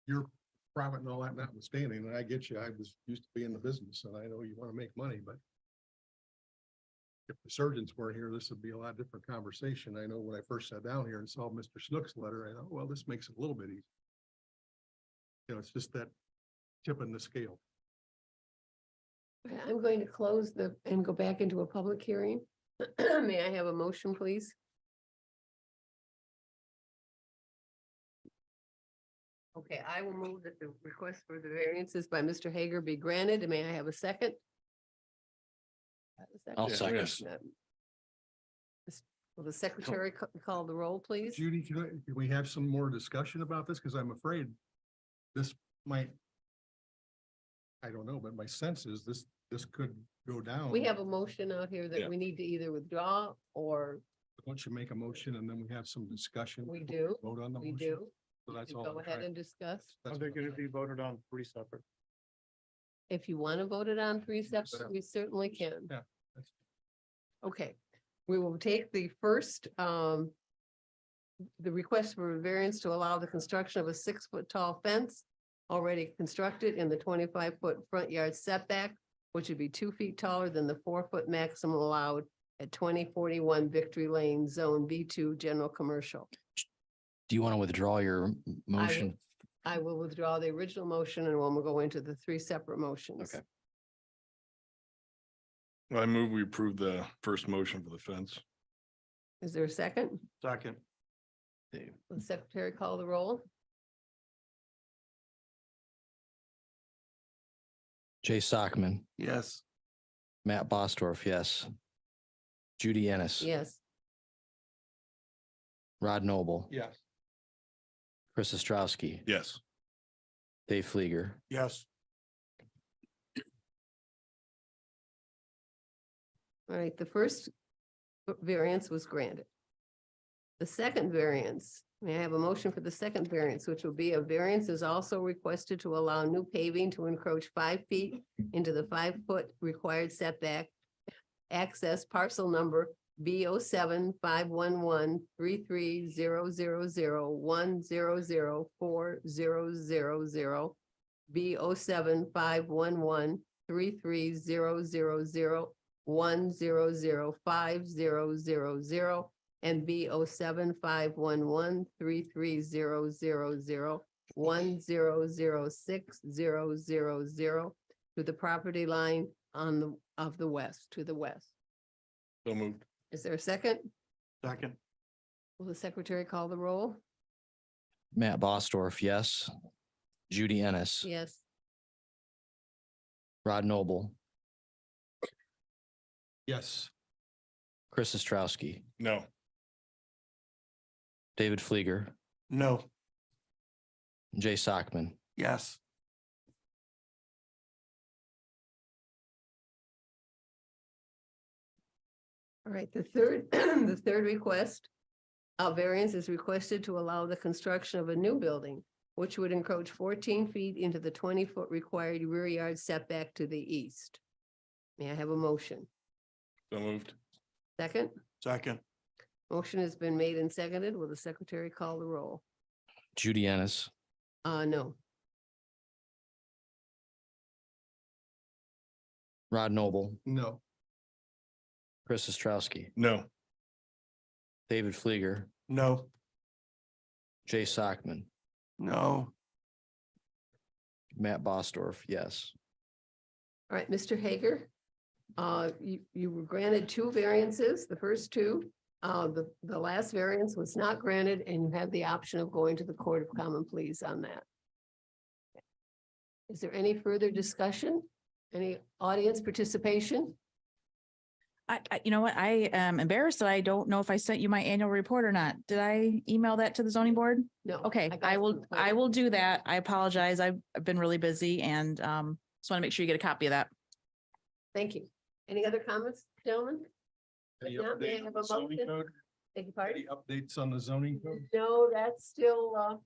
your profit and all that notwithstanding, and I get you, I was used to be in the business and I know you want to make money, but if the surgeons weren't here, this would be a lot different conversation. I know when I first sat down here and saw Mr. Snook's letter, I thought, well, this makes it a little bit easier. You know, it's just that tip in the scale. I'm going to close and go back into a public hearing. May I have a motion, please? Okay, I will move that the request for the variances by Mr. Hager be granted. And may I have a second? I'll second. Will the secretary call the roll, please? Judy, can we have some more discussion about this? Because I'm afraid this might, I don't know, but my sense is this could go down. We have a motion out here that Yeah. we need to either withdraw or Why don't you make a motion and then we have some discussion? we do, Vote on the we motion. do. So that's You all. Go I'm ahead trying- and discuss. that's what I'm trying- voted on three separate? If you want to vote it on three steps, we certainly can. Yeah, that's- Okay, we will take the first, the request for a variance to allow the construction of a 6-foot tall fence already constructed in the 25-foot front yard setback, which would be 2 feet taller than the 4-foot maximum allowed at 2041 Victory Lane, Zone B2, General Commercial. Do you want to withdraw your motion? I will withdraw the original motion and we'll go into the 3 separate motions. Okay. I move we approve the first motion for the fence. Is there a second? Second. Will the secretary call the roll? Jay Sockman, Yes. Matt Bostorff, yes. Judy Ennis. Yes. Rod Noble, Yes. Chris Ostrowski, Yes. Dave Fleeger, Yes. All right, the first variance was granted. The second variance, may I have a motion for the second variance, which will be a variance is also requested to allow new paving to encroach 5 feet into the 5-foot required setback. Access parcel number B07-511-330001004000. B07-511-330001005000 and B07-513-330001006000 to the property line of the west, to the west. So moved. Is there a second? Second. Will the secretary call the roll? Matt Bostorff, yes. Judy Ennis, Yes. Rod Noble, Yes. Chris Ostrowski, No. David Fleeger, No. Jay Sockman, Yes. All right, the third, the third request, variance is requested to allow the construction of a new building, which would encroach 14 feet into the 20-foot required rear yard setback to the east. May I have a motion? So moved. Second, Second. motion has been made and seconded. Will the secretary call the roll? Judy Ennis, No. Rod Noble, No. Chris Ostrowski, No. David Fleeger, No. Jay Sockman, No. Matt Bostorff, yes. All right, Mr. Hager, you were granted 2 variances, the first 2. The last variance was not granted and you have the option of going to the Court of Common Pleas on that. Is there any further discussion? Any audience participation? you know what? I am embarrassed that I don't know if I sent you my annual report or not. Did I email that to the zoning board? No. Okay, got I it will, from I Claire. will do that. I apologize. I've been really busy and, just want to make sure you get a copy of that. Thank you. Any other comments, gentlemen? Any If not, may I update on have the a zoning motion? code? Beg your pardon? Any updates on the zoning code? No, that's still,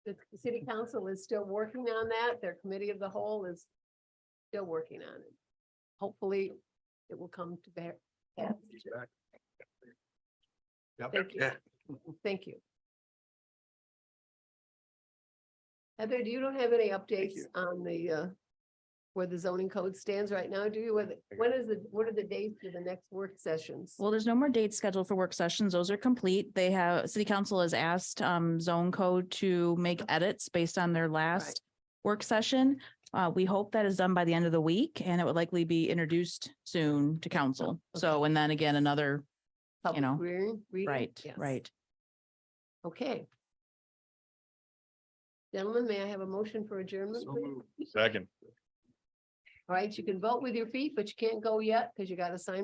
the city council is still working on that. Their committee of the whole is still working on it. Hopefully, it will come to bear. pass. Yep. Thank you. Yeah. Thank you. Heather, you don't have any updates you. on the, where the zoning code stands right now, do you? When is the, what are the dates for the next work sessions? Well, there's no more dates scheduled for work sessions. Those are complete. They have, city council has asked, zone code to make edits based on their last work session. We hope that is done by the end of the week and it would likely be introduced soon to council. So, and then again, another, Public know, reading? right, Yes. right. Okay. Gentlemen, may I have a motion for adjournment? So please? moved. Second. All right, you can vote with your feet, but you can't go yet because you got to sign